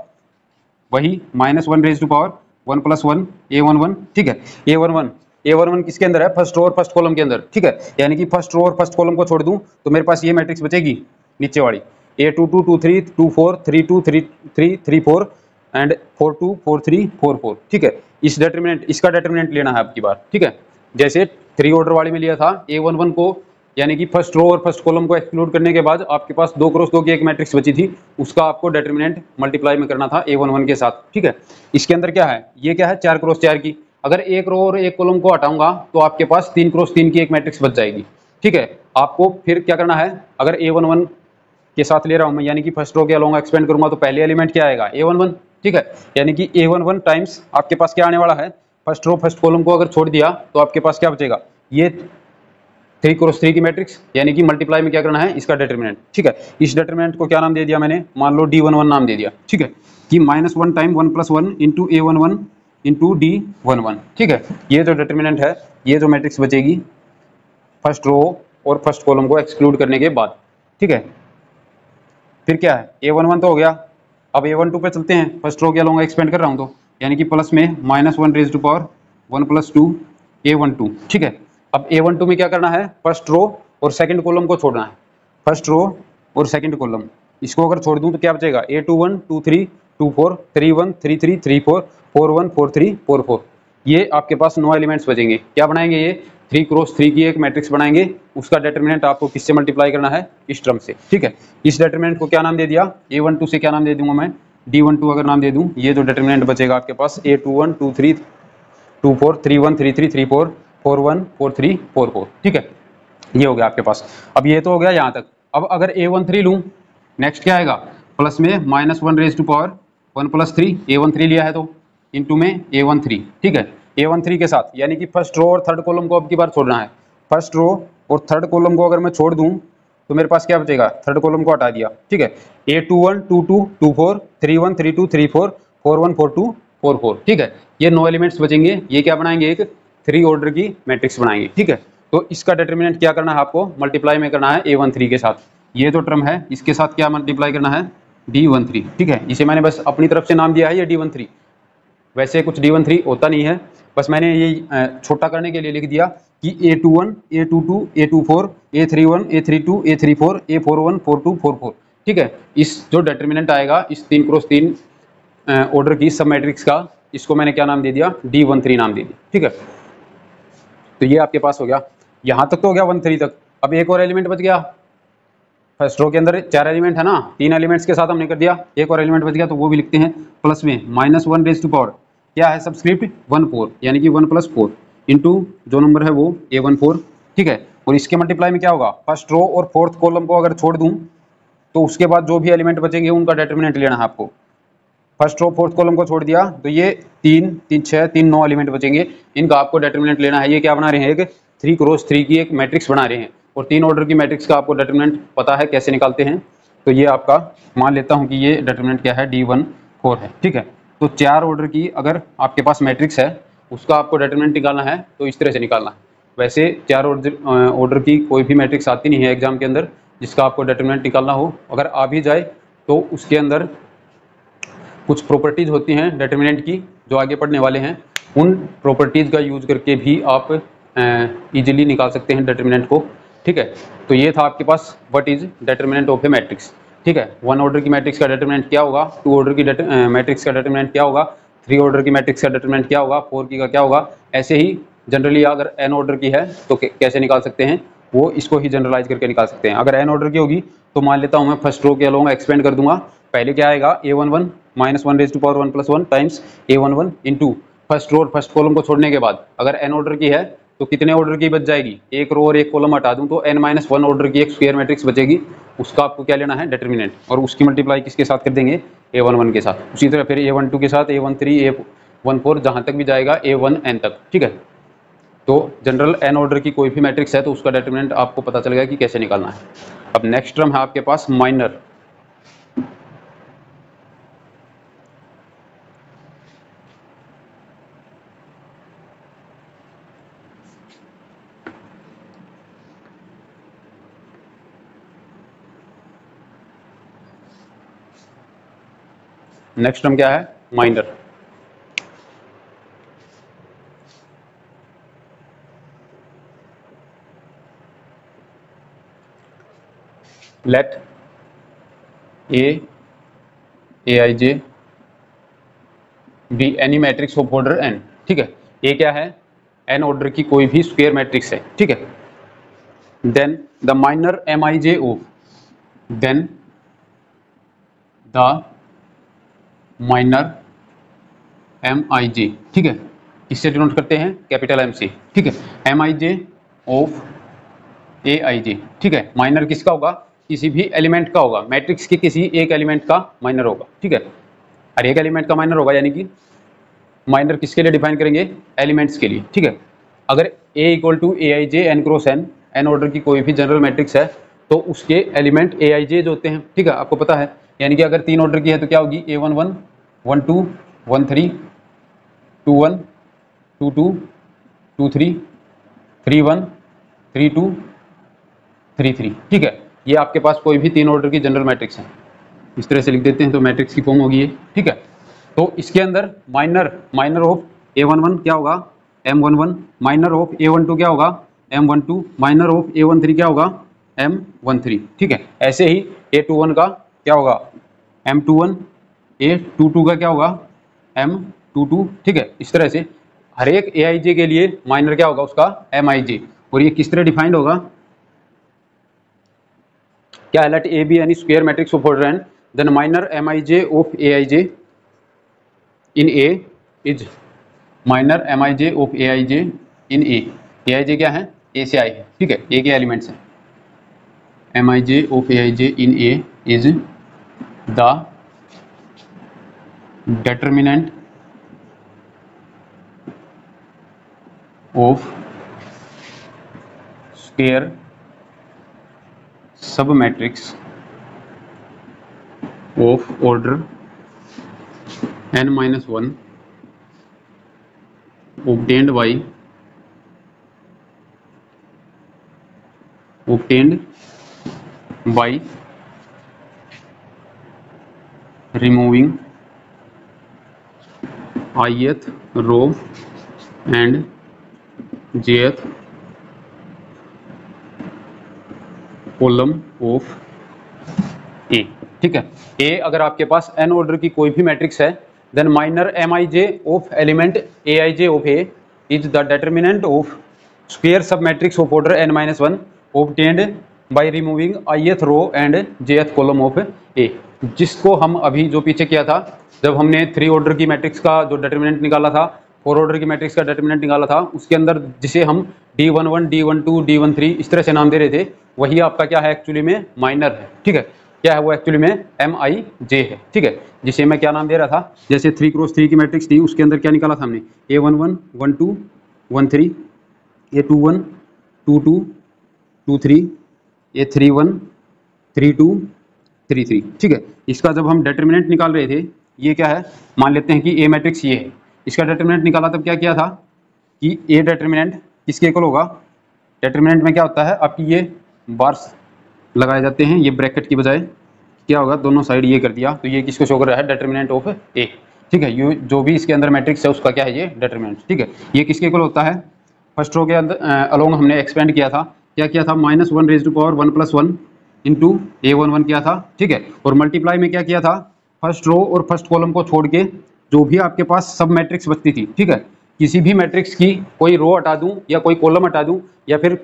वही -1 रेज टू पावर 1 + 1 A11। ठीक है, A11 किसके अंदर है, फर्स्ट रो और फर्स्ट कॉलम के अंदर। ठीक है, यानी कि फर्स्ट रो और फर्स्ट कॉलम को छोड़ दूं तो मेरे पास ये मैट्रिक्स बचेगी नीचे वाली, A22 23 24 32 33 34 एंड 42 43 44। ठीक है, इस डिटरमिनेंट इसका डिटरमिनेंट लेना है आपकी बार। ठीक है, जैसे 3 ऑर्डर वाले में लिया था A11 को, यानी कि फर्स्ट रो और फर्स्ट कॉलम को एक्सक्लूड करने के बाद आपके पास 2 क्रॉस 2 की एक मैट्रिक्स बची थी, उसका आपको डिटरमिनेंट मल्टीप्लाई में करना था A11 के साथ। ठीक है, इसके अंदर क्या है, ये क्या है 4 क्रॉस 4 की, अगर एक रो और एक कॉलम को हटाऊंगा तो आपके पास 3 क्रॉस 3 की एक मैट्रिक्स बच जाएगी। ठीक है, आपको फिर क्या करना है, अगर A11 के साथ ले रहा हूं मैं, यानी कि फर्स्ट रो के अलोंग एक्सपेंड करूंगा तो पहले एलिमेंट क्या आएगा, A11। ठीक है, यानी कि A11 टाइम्स आपके पास क्या आने वाला है, फर्स्ट रो फर्स्ट कॉलम को अगर छोड़ दिया तो आपके पास क्या बचेगा, ये 3 क्रॉस 3 की मैट्रिक्स, यानी कि मल्टीप्लाई में क्या करना है, इसका डिटरमिनेंट। ठीक है, इस डिटरमिनेंट को क्या नाम दे दिया मैंने, मान लो D11 नाम दे दिया। ठीक है, कि -1 time 1 + 1 into A11 into D11। ठीक है, ये जो डिटरमिनेंट है, ये जो मैट्रिक्स बचेगी फर्स्ट रो और फर्स्ट कॉलम को एक्सक्लूड करने के बाद। ठीक है, फिर क्या है, A11 तो हो गया। अब A12 पे चलते हैं, फर्स्ट रो के अलोंग एक्सपेंड कर रहा हूँ तो, यानी कि प्लस में -1 × 2 A12। ठीक है, अब A12 में क्या करना है, फर्स्ट रो और सेकंड कॉलम को छोड़ना है। फर्स्ट रो और सेकंड कॉलम, इसको अगर छोड़ दूं तो क्या बचेगा, A21 23 24 31 33 34 41 43 44। ये आपके पास 9 एलिमेंट्स बचेंगे। क्या बनाएंगे ये, 3 क्रॉस 3 की एक मैट्रिक्स बनाएंगे। उसका डिटरमिनेंट आपको किससे मल्टीप्लाई करना है, इस टर्म से। ठीक है, इस डिटरमिनेंट को क्या नाम दे दिया, A12 से क्या नाम दे दूंगा मैं, D12 अगर नाम दे दूं। ये जो डिटरमिनेंट बचेगा आपके पास A21 23 24 31 33 34 41 43 44। ठीक है, ये हो गया आपके पास। अब ये तो हो गया यहाँ तक। अब अगर A13 लूँ, नेक्स्ट क्या आएगा, प्लस में -1 × 1 + 3 A13 लिया है तो इंटू में A13। ठीक है, A13 के साथ, यानी कि फर्स्ट रो और थर्ड कॉलम को अब की बार छोड़ना है। फर्स्ट रो और थर्ड कॉलम को अगर मैं छोड़ दूं तो मेरे पास क्या बचेगा, थर्ड कॉलम को हटा दिया। ठीक है, A21 22 24 31 32 34 41 42 44। ठीक है, ये 9 एलिमेंट्स बचेंगे। ये क्या बनाएंगे, एक 3 ऑर्डर की मैट्रिक्स बनाएंगे। ठीक है, तो इसका डिटरमिनेंट क्या करना है, आपको मल्टीप्लाई में करना है A13 के साथ। ये जो टर्म है इसके साथ क्या मल्टीप्लाई करना है, D13। ठीक है, इसे मैंने बस अपनी तरफ से नाम दिया है ये D13। वैसे कुछ D13 होता नहीं है, बस मैंने ये छोटा करने के लिए लिख दिया कि A21 A22 A24 A31 A32 A34 A41 42 44। ठीक है, इस जो डिटरमिनेंट आएगा इस 3 क्रॉस 3 ऑर्डर की सब मैट्रिक्स का, इसको मैंने क्या नाम दे दिया, D13 नाम दे दिया। ठीक है, तो ये आपके पास हो गया। यहाँ तक तो हो गया 13 तक। अब एक और एलिमेंट बच गया। फर्स्ट रो के अंदर 4 एलिमेंट है ना, 3 एलिमेंट्स के साथ हमने कर दिया, एक और एलिमेंट बच गया, तो वो भी लिखते हैं प्लस में -1 क्या है, सबस्क्रिप्ट 14, यानी कि 1 + 4 इंटू जो नंबर है वो A14। ठीक है, और इसके मल्टीप्लाई में क्या होगा, फर्स्ट रो और फोर्थ कॉलम को अगर छोड़ दूं तो उसके बाद जो भी एलिमेंट बचेंगे उनका डिटरमिनेंट लेना है आपको। फर्स्ट रो फोर्थ कॉलम को छोड़ दिया तो ये 3 3 6 3 9 एलिमेंट बचेंगे, इनका आपको डिटरमिनेंट लेना है। ये क्या बना रहे हैं, एक 3 क्रॉस 3 की एक मैट्रिक्स बना रहे हैं, और 3 ऑर्डर की मैट्रिक्स का आपको डिटरमिनेंट पता है कैसे निकालते हैं। तो ये आपका मान लेता हूँ कि ये डिटरमिनेंट क्या है, D14 है। ठीक है, तो 4 ऑर्डर की अगर आपके पास मैट्रिक्स है, उसका आपको डिटरमिनेंट निकालना है तो इस तरह से निकालना है। वैसे 4 ऑर्डर की कोई भी मैट्रिक्स आती नहीं है एग्जाम के अंदर जिसका आपको डिटरमिनेंट निकालना हो। अगर आ भी जाए तो उसके अंदर कुछ प्रॉपर्टीज़ होती हैं डिटरमिनेंट की, जो आगे पढ़ने वाले हैं, उन प्रॉपर्टीज़ का यूज़ करके भी आप इजीली निकाल सकते हैं डिटरमिनेंट को। ठीक है, तो ये था आपके पास what is determinant of a matrix. ठीक है, 1 ऑर्डर की मैट्रिक्स का डिटरमिनेंट क्या होगा, 2 ऑर्डर की मैट्रिक्स का डिटरमिनेंट क्या होगा, 3 ऑर्डर की मैट्रिक्स का डिटरमिनेंट क्या होगा, 4 की का क्या होगा। ऐसे ही जनरली अगर n ऑर्डर की है तो कैसे निकाल सकते हैं, वो इसको ही जनरलाइज करके निकाल सकते हैं। अगर n ऑर्डर की होगी तो मान लेता हूँ मैं फर्स्ट रो के अलोंग एक्सपेंड कर दूंगा। पहले क्या आएगा, A11 -1 × 1 + 1 times A11 into first row और फर्स्ट कॉलम को छोड़ने के बाद अगर n ऑर्डर की है तो कितने ऑर्डर की बच जाएगी, एक रो और एक कॉलम हटा दूं तो n-1 ऑर्डर की एक स्क्वायर मैट्रिक्स बचेगी। उसका आपको क्या लेना है, डिटरमिनेंट, और उसकी मल्टीप्लाई किसके साथ कर देंगे, A11 के साथ। उसी तरह फिर A12 के साथ A13 A14 जहां तक भी जाएगा A1n तक। ठीक है, तो जनरल n ऑर्डर की कोई भी मैट्रिक्स है तो उसका डिटरमिनेंट आपको पता चल गया कि कैसे निकालना है। अब नेक्स्ट टर्म है आपके पास माइनर। नेक्स्ट टर्म क्या है, minor. Let Aij be any matrix of order n। ठीक है, ए क्या है, n ऑर्डर की कोई भी स्क्वायर मैट्रिक्स है। ठीक है, then the minor Mij of, then the minor Mij। ठीक है, इससे डिनोट करते हैं कैपिटल M से। ठीक है, Mij ऑफ Aij। ठीक है, माइनर किसका होगा, किसी भी एलिमेंट का होगा, मैट्रिक्स के किसी एक एलिमेंट का माइनर होगा। ठीक है, हर एक एलिमेंट का माइनर होगा, यानी कि माइनर किसके लिए डिफाइन करेंगे, एलिमेंट्स के लिए। ठीक है, अगर A = Aij n × n, n order की कोई भी जनरल मैट्रिक्स है तो उसके एलिमेंट aij जो होते हैं, ठीक है, आपको पता है। यानी कि अगर 3 ऑर्डर की है तो क्या होगी, a11, 12, 13, 21, 22, 23, 31, 32, 33, ठीक है। ये आपके पास कोई भी 3 ऑर्डर की जनरल मैट्रिक्स है, इस तरह से लिख देते हैं तो मैट्रिक्स की फॉर्म होगी ये, ठीक है। तो इसके अंदर माइनर ऑफ a11 क्या होगा, m11, माइनर ऑफ a12 क्या होगा, m12, माइनर ऑफ a13 क्या होगा, m13, ठीक है। ऐसे ही a21 का क्या होगा, m21, a22 का क्या होगा, m22, ठीक है। इस तरह से हर एक aij के लिए माइनर क्या होगा उसका mij, और ये किस तरह डिफाइंड होगा, क्या है, let A be any square matrix of order n, then minor mij of aij in A is minor mij of aij in A। aij क्या है, A से I है, ठीक है, A के एलिमेंट्स हैं। mij of aij in A is the determinant of square submatrix of order n-1 obtained by removing ith row and jth column of A, ठीक है। ए अगर आपके पास n ऑर्डर की कोई भी मैट्रिक्स है, then minor mij of element aij of A is the determinant of square sub matrix of order n-1 obtained by removing ith row and jth column of A, जिसको हम अभी जो पीछे किया था जब हमने 3 ऑर्डर की मैट्रिक्स का जो डिटरमिनेंट निकाला था, 4 ऑर्डर की मैट्रिक्स का डिटरमिनेंट निकाला था, उसके अंदर जिसे हम d11, d12, d13 इस तरह से नाम दे रहे थे, वही आपका क्या है एक्चुअली में माइनर है, ठीक है। क्या है वो एक्चुअली में mij है, ठीक है, जिसे मैं क्या नाम दे रहा था, जैसे 3x3 की मैट्रिक्स थी उसके अंदर क्या निकाला था हमने, a11, 12, 13, a21, 22, 23, a31, 32, 33, ठीक है। इसका जब हम डिटरमिनेंट निकाल रहे थे, ये क्या है, मान लेते हैं कि ए मैट्रिक्स ये है, इसका डिटरमिनेंट निकाला तब क्या किया था कि ए डिटरमिनेंट किसके इक्वल होगा, डिटरमिनेंट में क्या होता है आपकी ये बार्स लगाए जाते हैं, ये ब्रैकेट की बजाय क्या होगा, दोनों साइड ये कर दिया तो ये किसको शो कर रहा है, डिटरमिनेंट ऑफ ए, ठीक है। ये जो भी इसके अंदर मैट्रिक्स है उसका क्या है ये डिटरमिनेंट, ठीक है। ये किसके इक्वल होता है, फर्स्ट रो के अंदर अलोंग हमने एक्सपेंड किया था, क्या किया था, -1 raise to power 1 + 1 into a11 किया था, ठीक है। और मल्टीप्लाई में क्या किया था, फर्स्ट रो और फर्स्ट कॉलम को छोड़ के जो भी आपके पास सब मैट्रिक्स बचती थी, ठीक है, किसी भी मैट्रिक्स की कोई रो हटा दूं या कोई कॉलम हटा दूं या फिर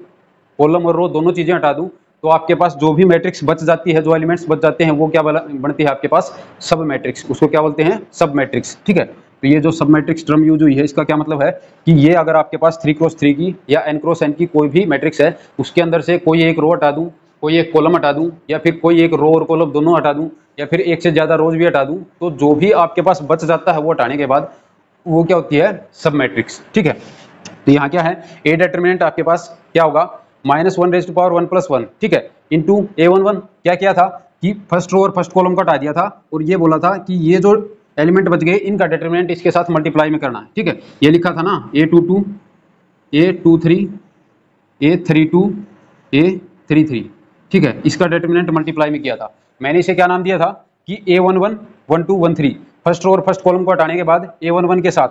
कॉलम और रो दोनों चीजें हटा दूं तो आपके पास जो भी मैट्रिक्स बच जाती है, जो एलिमेंट्स बच जाते हैं वो क्या बनती है आपके पास, सब मैट्रिक्स, उसको क्या बोलते हैं, सब मैट्रिक्स, ठीक है। तो ये जो सब मैट्रिक्स टर्म यूज हुई है इसका क्या मतलब है कि ये अगर आपके पास 3x3 की या n×n की कोई भी मैट्रिक्स है, उसके अंदर से कोई एक रो हटा दूं, कोई एक कॉलम हटा दूं या फिर कोई एक रो और कॉलम दोनों हटा दूं या फिर एक से ज़्यादा रोज भी हटा दूं, तो जो भी आपके पास बच जाता है वो हटाने के बाद वो क्या होती है, सब मैट्रिक्स, ठीक है। तो यहाँ क्या है, ए डिटरमिनेंट आपके पास क्या होगा, -1 रेज़ टू पावर 1 + 1, ठीक है, इंटू a11 क्या किया था कि फर्स्ट रो और फर्स्ट कॉलम को हटा दिया था और ये बोला था कि ये जो एलिमेंट बच गए इनका डिटरमिनेंट इसके साथ मल्टीप्लाई में करना है, ठीक है। ये लिखा था ना a22, a23, a32, a33, ठीक है, इसका डिटरमिनेंट मल्टीप्लाई में किया था। मैंने इसे क्या नाम दिया था कि a11, 12, 13, फर्स्ट रो और फर्स्ट कॉलम को हटाने के बाद a11 के साथ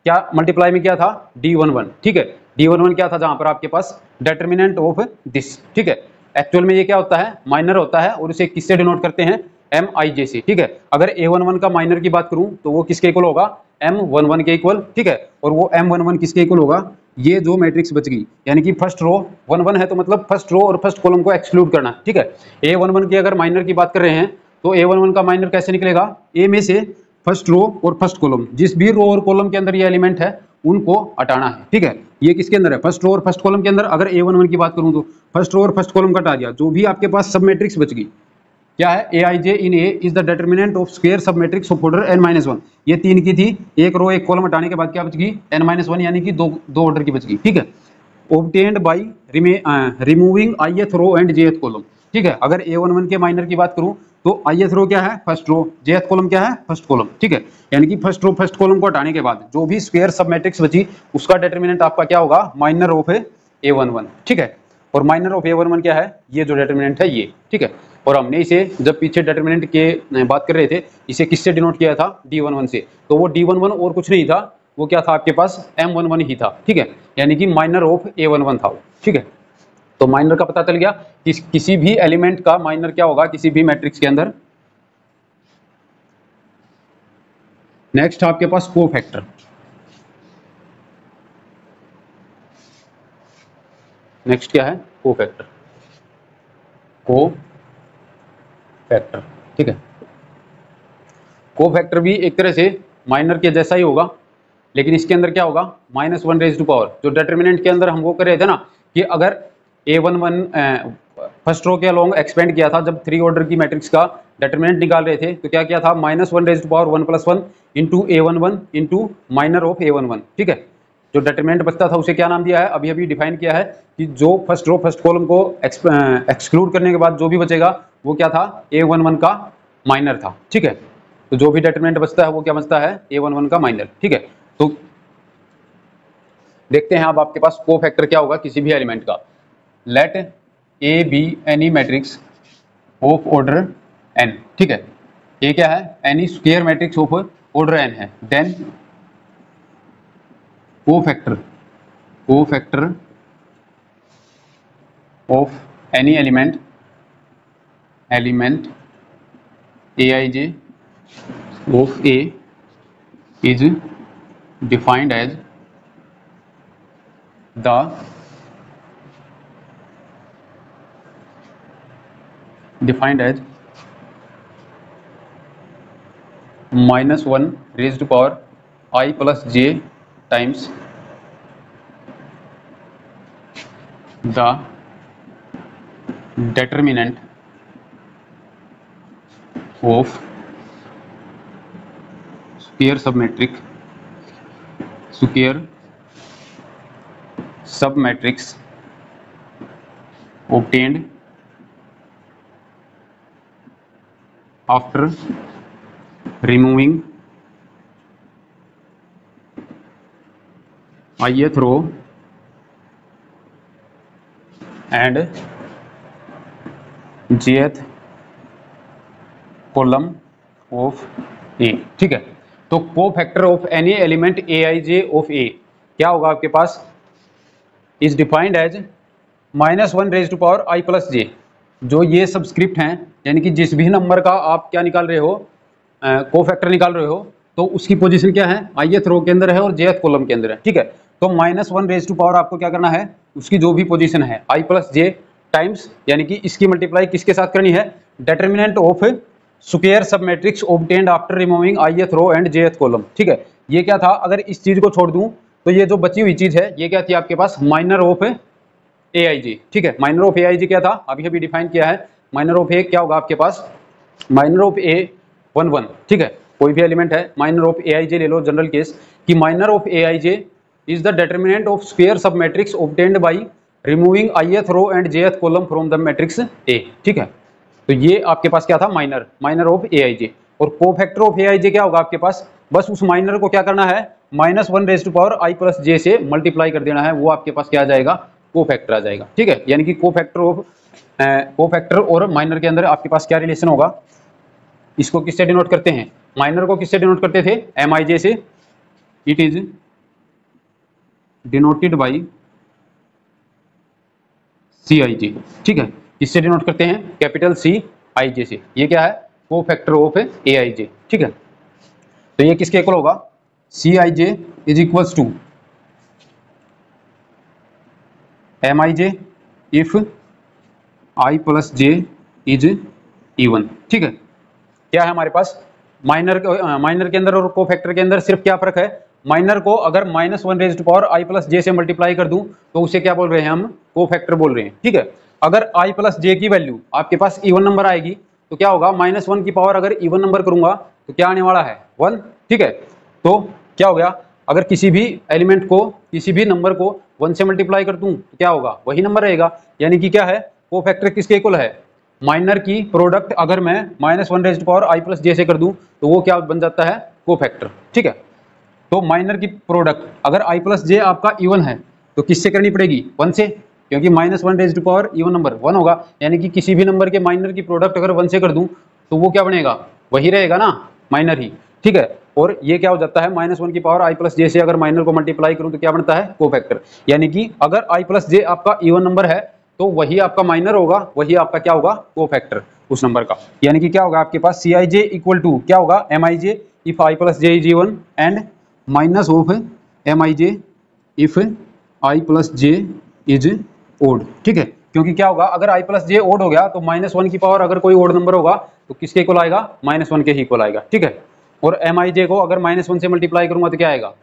क्या मल्टीप्लाई में किया था, d11, ठीक है। d11 क्या था जहां पर आपके पास डिटरमिनेंट ऑफ दिस, ठीक है। एक्चुअल में ये क्या होता है, माइनर होता है और इसे किससे डिनोट करते हैं, mij से, ठीक है। अगर a11 का माइनर की बात करूं तो वो किसके इक्वल होगा, m11 के इक्वल, ठीक है। और वो m11 किसके इक्वल होगा, ये जो मैट्रिक्स बच गई, यानी कि फर्स्ट रो 1 1 है तो मतलब फर्स्ट रो और फर्स्ट कॉलम को एक्सक्लूड करना, ठीक है। a11 की अगर माइनर की बात कर रहे हैं तो a11 का माइनर कैसे निकलेगा, a में से फर्स्ट रो और फर्स्ट कॉलम, जिस भी रो और कॉलम के अंदर ये एलिमेंट है उनको हटाना है, ठीक है। ये किसके अंदर है, फर्स्ट रो और फर्स्ट कॉलम के अंदर। अगर a11 की बात करूं तो फर्स्ट रो और फर्स्ट कॉलम का हटा दिया, जो भी आपके पास सब मैट्रिक्स बच गई, क्या है, aij in a is the determinant of square sub matrix of order n-1। ये 3 की थी, एक रो एक कॉलम हटाने के बाद क्या बच गई, n-1, यानी कि दो ऑर्डर की बच गई, ठीक है। Obtained by removing ith row and jth column. ठीक है, अगर A11 के माइनर की बात करूं तो ith रो क्या है, फर्स्ट रो, jth कॉलम क्या है, फर्स्ट कॉलम। ठीक है, यानी कि फर्स्ट रो फर्स्ट कॉलम को हटाने के बाद जो भी स्क्वायर सब मैट्रिक्स बची उसका डिटरमिनेंट आपका क्या होगा, माइनर ऑफ A11। ठीक है, और माइनर ऑफ A11 क्या है, ये जो डिटरमिनेंट है ये। ठीक है, और हमने इसे जब पीछे डिटरमिनेंट के बात कर रहे थे इसे किससे डिनोट किया था, D11 से। तो वो D11 और कुछ नहीं था, वो क्या था आपके पास, M11 ही था। ठीक है, यानी कि माइनर ऑफ A11 था वो। ठीक है, तो माइनर का पता चल गया कि किसी भी एलिमेंट का माइनर क्या होगा किसी भी मैट्रिक्स के अंदर। नेक्स्ट आपके पास कोफैक्टर। नेक्स्ट क्या है, कोफैक्टर। कोफैक्टर, ठीक है, कोफैक्टर भी एक तरह से माइनर के जैसा ही होगा, लेकिन इसके अंदर क्या होगा, -1 रेज़ टू पावर। जो डिटरमिनेंट के अंदर हम वो कर रहे थे ना कि अगर A11 फर्स्ट रो के अलोंग एक्सपेंड किया था, जब 3 ऑर्डर की मैट्रिक्स का डिटरमिनेंट निकाल रहे थे तो क्या किया था, -1 raise to power 1 + 1 into A11 into minor of A11। ठीक है, जो डिटरमिनेंट बचता था उसे क्या नाम दिया है, अभी अभी डिफाइन किया है कि जो फर्स्ट रो फर्स्ट कॉलम को एक्सक्लूड करने के बाद जो भी बचेगा वो क्या था, A11 का माइनर था। ठीक है, तो जो भी डिटरमिनेंट बचता है वो क्या बचता है, A11 का माइनर। ठीक है, तो देखते हैं अब आपके पास कोफैक्टर क्या होगा किसी भी एलिमेंट का। Let A be any matrix of order n। ठीक है, ये क्या है, any square matrix of order n है। Then cofactor of any element Aij of A is defined as the -1 raised to power I plus j times the determinant of square submatrix obtained after removing ith row and jth column of A। ठीक है, तो cofactor of any element Aij of A क्या होगा आपके पास, is defined as -1 raise to power I plus j। जो ये subscript हैं, यानी कि जिस भी नंबर का आप क्या निकाल रहे हो, कोफैक्टर निकाल रहे हो, तो उसकी पोजीशन क्या है, ith रो के अंदर है और jth कॉलम के अंदर है। ठीक है, तो -1 रेज़ टू पावर आपको क्या करना है, उसकी जो भी पोजीशन है I प्लस j टाइम्स, यानी कि इसकी मल्टीप्लाई किसके साथ करनी है, determinant of square sub matrix obtained after removing ith row and jth column. ठीक है, ये क्या था, अगर इस चीज को छोड़ दूं तो ये जो बची हुई चीज है ये क्या थी आपके पास, माइनर ऑफ Aij। ठीक है, माइनर ऑफ Aij क्या था, अभी अभी डिफाइन किया है। माइनर ऑफ A क्या होगा आपके पास, माइनर ऑफ A11। ठीक है, कोई भी एलिमेंट है, माइनर ऑफ Aij ले लो जनरल केस, कि minor of Aij is the determinant of square sub matrix obtained by removing ith row and jth column from the matrix A। ठीक है, तो ये आपके पास क्या था, माइनर ऑफ Aij। और कोफैक्टर ऑफ Aij क्या होगा आपके पास, बस उस माइनर को क्या करना है, -1 raise to power I plus j से मल्टीप्लाई कर देना है, वो आपके पास क्या आ जाएगा, कोफैक्टर आ जाएगा। ठीक है, यानी कि कोफैक्टर और माइनर के अंदर आपके पास क्या रिलेशन होगा, इसको किससे डिनोट करते हैं, माइनर को किससे डिनोट करते थे, Mij से। It is denoted by Cij। ठीक है, किससे डिनोट करते हैं, कैपिटल Cij से। ये क्या है, कोफैक्टर ऑफ Aij। ठीक है, तो ये किसके इक्वल होगा, Cij is equals to Mij if I plus j is even. ठीक है, क्या है हमारे पास, माइनर के अंदर और कोफैक्टर के अंदर सिर्फ क्या फर्क है, माइनर को अगर -1 raise to power I plus j से मल्टीप्लाई कर दूं तो उसे क्या बोल रहे हैं हम, कोफैक्टर बोल रहे हैं। ठीक है, अगर I प्लस j की वैल्यू आपके पास इवन नंबर आएगी तो क्या होगा, -1 की पावर अगर इवन नंबर करूंगा तो क्या आने वाला है, 1। ठीक है, तो क्या हो गया, अगर किसी भी एलिमेंट को, किसी भी नंबर को 1 से मल्टीप्लाई कर दूं तो क्या होगा, वही नंबर रहेगा। यानी कि क्या है, कोफैक्टर किसके इक्वल है, माइनर की प्रोडक्ट अगर मैं -1⁻i+j से कर दूं तो वो क्या बन जाता है, कोफैक्टर। ठीक है, तो माइनर की प्रोडक्ट अगर i+j आपका इवन है तो किससे करनी पड़ेगी, 1 से, क्योंकि -1 इवन नंबर 1 होगा। यानी कि किसी भी नंबर के माइनर की प्रोडक्ट अगर 1 से कर दूं तो वो क्या बनेगा, वही रहेगा ना, माइनर ही। ठीक है, और ये क्या हो जाता है, -1 से अगर माइनर को मल्टीप्लाई करूं तो क्या बनता है, कोफैक्टर। यानी कि अगर i+j आपका इवन नंबर है तो वही आपका माइनर होगा, वही आपका क्या होगा, कोफैक्टर उस नंबर का। यानी कि क्या होगा आपके पास, Cij इक्वल टू क्या होगा, Mij if i+j is even and minus of Mij if i+j is odd. ठीक है, क्योंकि क्या होगा, अगर i+j ओड हो गया तो -1 की पावर अगर कोई ओड नंबर होगा तो किसके इक्वल आएगा, -1 के ही इक्वल आएगा। ठीक है, और Mij को अगर -1 से मल्टीप्लाई करूंगा तो क्या आएगा,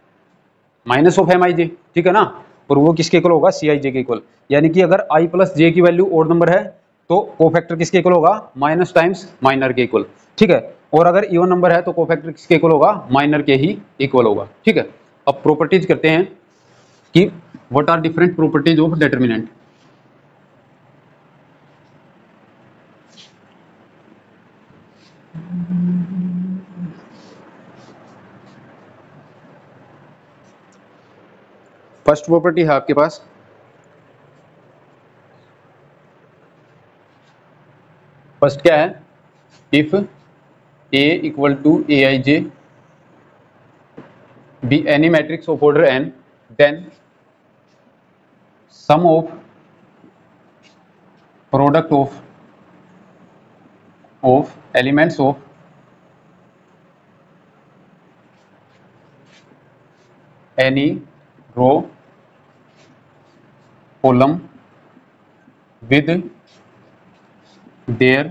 माइनस ऑफ Mij। ठीक है ना, और वो किसके इक्वल होगा, Cij के इक्वल। यानी कि अगर i+j की वैल्यू ओड नंबर है तो कोफैक्टर किसके इक्वल होगा, माइनस टाइम्स माइनर के इक्वल। ठीक है, और अगर इवन नंबर है तो कोफैक्टर किसके इक्वल होगा, माइनर के ही इक्वल होगा। ठीक है, अब प्रॉपर्टीज करते हैं कि what are different properties of determinant. First property है आपके पास, फर्स्ट क्या है, if A equal to Aij be any matrix of order n then sum of product of elements of any row column with their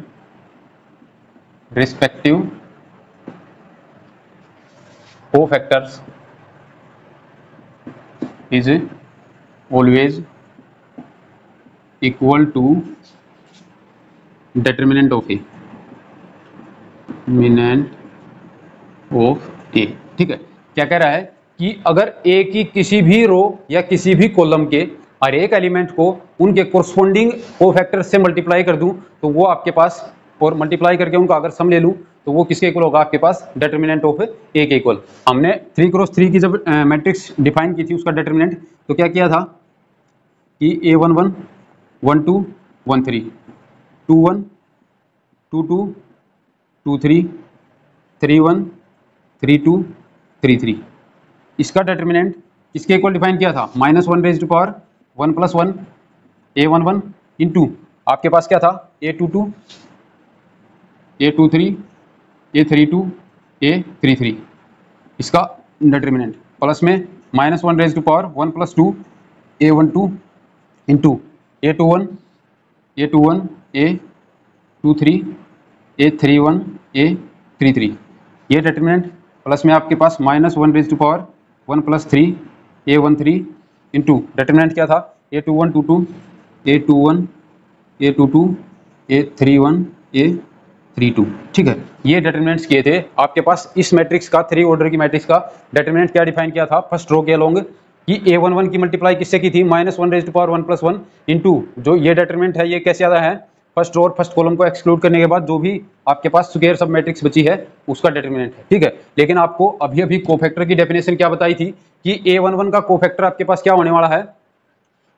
respective cofactors is always equal to determinant of A, determinant of A। ठीक है, क्या कह रहा है कि अगर A की किसी भी रो या किसी भी कॉलम के हर एक एलिमेंट को उनके कोरस्पोंडिंग कोफैक्टर से मल्टीप्लाई कर दूं तो वो आपके पास, और मल्टीप्लाई करके उनका अगर सम ले लूं तो वो किसके इक्वल होगा, आपके पास डिटरमिनेंट ऑफ ए के इक्वल। हमने 3x3 की जब मैट्रिक्स डिफाइन की थी उसका डिटरमिनेंट, तो क्या किया था कि A11 12 13 21 22 23 31 32 33, इसका डिटरमिनेंट किसके इक्वल डिफाइन किया था, -1⁻1+1 A11 इंटू आपके पास क्या था, A22 A23 A32 A33, इसका डिटरमिनेंट प्लस में -1⁻1+2 A12 into A21 A23 A31 A33, ये डिटरमिनेंट प्लस में आपके पास -1⁻1+3 A13 इंटू डिटरमिनेंट क्या था, A21 22 A21 A22 A31 A32। ठीक है, ये डिटरमिनेंट्स किए थे आपके पास। इस मैट्रिक्स का 3 ऑर्डर की मैट्रिक्स का डिटरमिनेंट क्या डिफाइन किया था, फर्स्ट रो के अलोंग कि A11 की मल्टीप्लाई किससे की थी, -1⁻1+1 इंटू जो ये डिटरमिनेंट है ये कैसे आता है, फर्स्ट रो और फर्स्ट कॉलम को एक्सक्लूड करने के बाद जो भी आपके पास स्क्वायर सब मैट्रिक्स बची है उसका डिटरमिनेंट है। ठीक है, लेकिन आपको अभी अभी कोफैक्टर की डेफिनेशन क्या बताई थी कि A11 का कोफैक्टर आपके पास क्या होने वाला है,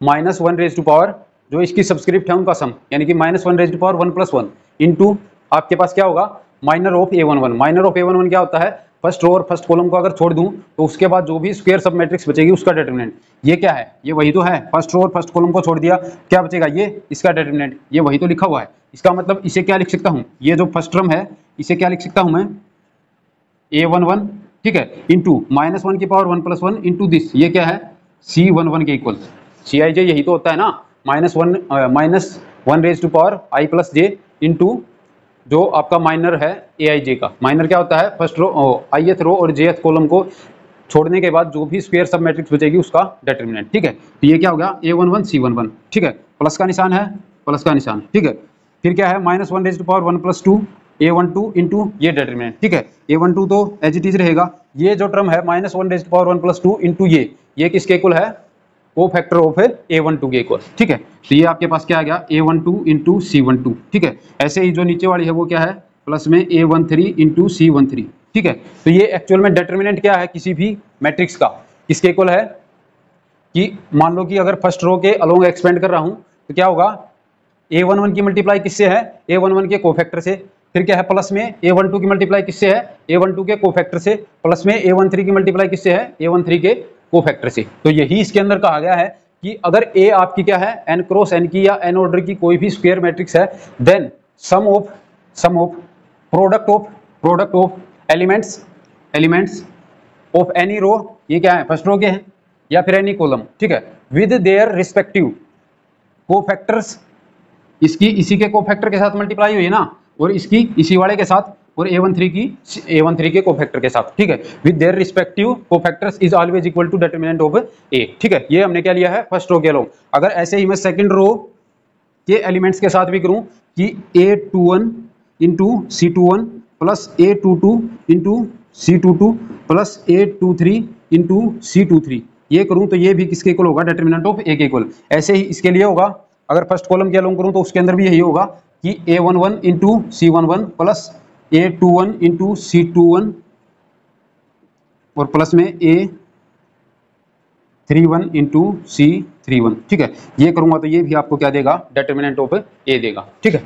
-1 जो इसकी सब्सक्रिप्ट है उनका सम, यानी कि -1⁻1+1 इंटू आपके पास क्या होगा, minor of A11। Minor of A11 क्या होता है, फर्स्ट रो और फर्स्ट कॉलम को अगर छोड़ दूं तो उसके बाद जो भी स्क्वायर सब मैट्रिक्स बचेगी उसका डिटरमिनेंट। ये क्या है, ये वही तो है, फर्स्ट रो और फर्स्ट कॉलम को छोड़ दिया क्या बचेगा, ये इसका डिटरमिनेंट, ये वही तो लिखा हुआ है। इसका मतलब इसे क्या लिख सकता हूं, ये जो फर्स्ट टर्म है इसे क्या लिख सकता हूं मैं, A11 ठीक है इंटू -1⁻1+1 इंटू दिस, ये क्या है C11 के इक्वल। Cij यही तो होता है ना, -1⁻I+j इंटू जो आपका माइनर है Aij का। माइनर क्या होता है, फर्स्ट रो ith रो और jth कॉलम को छोड़ने के बाद जो भी स्क्वायर सब मैट्रिक्स बचेगी उसका डिटरमिनेंट। ठीक है, तो ये क्या हो गया, A11 C11। ठीक है, प्लस का निशान है, प्लस का निशान। ठीक है, फिर क्या है, -1⁻1+2 A12 इंटू ये डिटरमिनेंट। ठीक है, A12 तो एज इट इज रहेगा, ये जो टर्म है -1⁻1+2 इंटू ये किसके इक्वल है, कोफैक्टर ऑफ A12 के इक्वल। ठीक है, तो ये आपके पास क्या आ गया A12 इंटू C12। ठीक है, ऐसे ही जो नीचे वाली है वो क्या है प्लस में A13 इंटू C13। ठीक है, तो ये एक्चुअल में डिटर्मिनेंट क्या है किसी भी मैट्रिक्स का, किसके इक्वल है कि मान लो कि अगर फर्स्ट रो के अलोंग एक्सपेंड कर रहा हूं तो क्या होगा A11 की मल्टीप्लाई किससे है A11 के कोफैक्टर से, फिर क्या है प्लस में A12 की मल्टीप्लाई किससे है A12 के कोफैक्टर से, प्लस में A13 की मल्टीप्लाई किससे है A13 के कोफैक्टर से। तो यही इसके अंदर कहा गया है कि अगर A आपकी क्या है n क्रॉस n की या n ऑर्डर की कोई भी स्क्वायर मैट्रिक्स है, then sum of product of elements of any row, ये क्या है फर्स्ट रो के हैं या फिर एनी कॉलम। ठीक है, विद देयर रिस्पेक्टिव कोफैक्टर्स, इसकी इसी के कोफैक्टर के साथ मल्टीप्लाई हुई है ना, और इसकी इसी वाले के साथ, और A13 के कोफैक्टर के साथ। ठीक है, with their respective cofactors is always equal to determinant of A। ठीक है, ये हमने क्या लिया है फर्स्ट रो के अलोंग। अगर ऐसे ही मैं सेकंड रो के एलिमेंट्स के साथ भी करूं कि A21 into C21 plus A22 into C22 plus A23 into C23, ये करूं तो ये भी किसके इक्वल होगा डिटरमिनेंट ऑफ A के इक्वल। ऐसे ही इसके लिए होगा, अगर फर्स्ट कॉलम के अलोंग करूं तो उसके अंदर भी यही होगा कि A11 into C11 plus A21 into C21 और प्लस में A31 इंटू C31। ठीक है, ये करूंगा तो ये भी आपको क्या देगा डिटरमिनेंट ऑफ A देगा। ठीक है,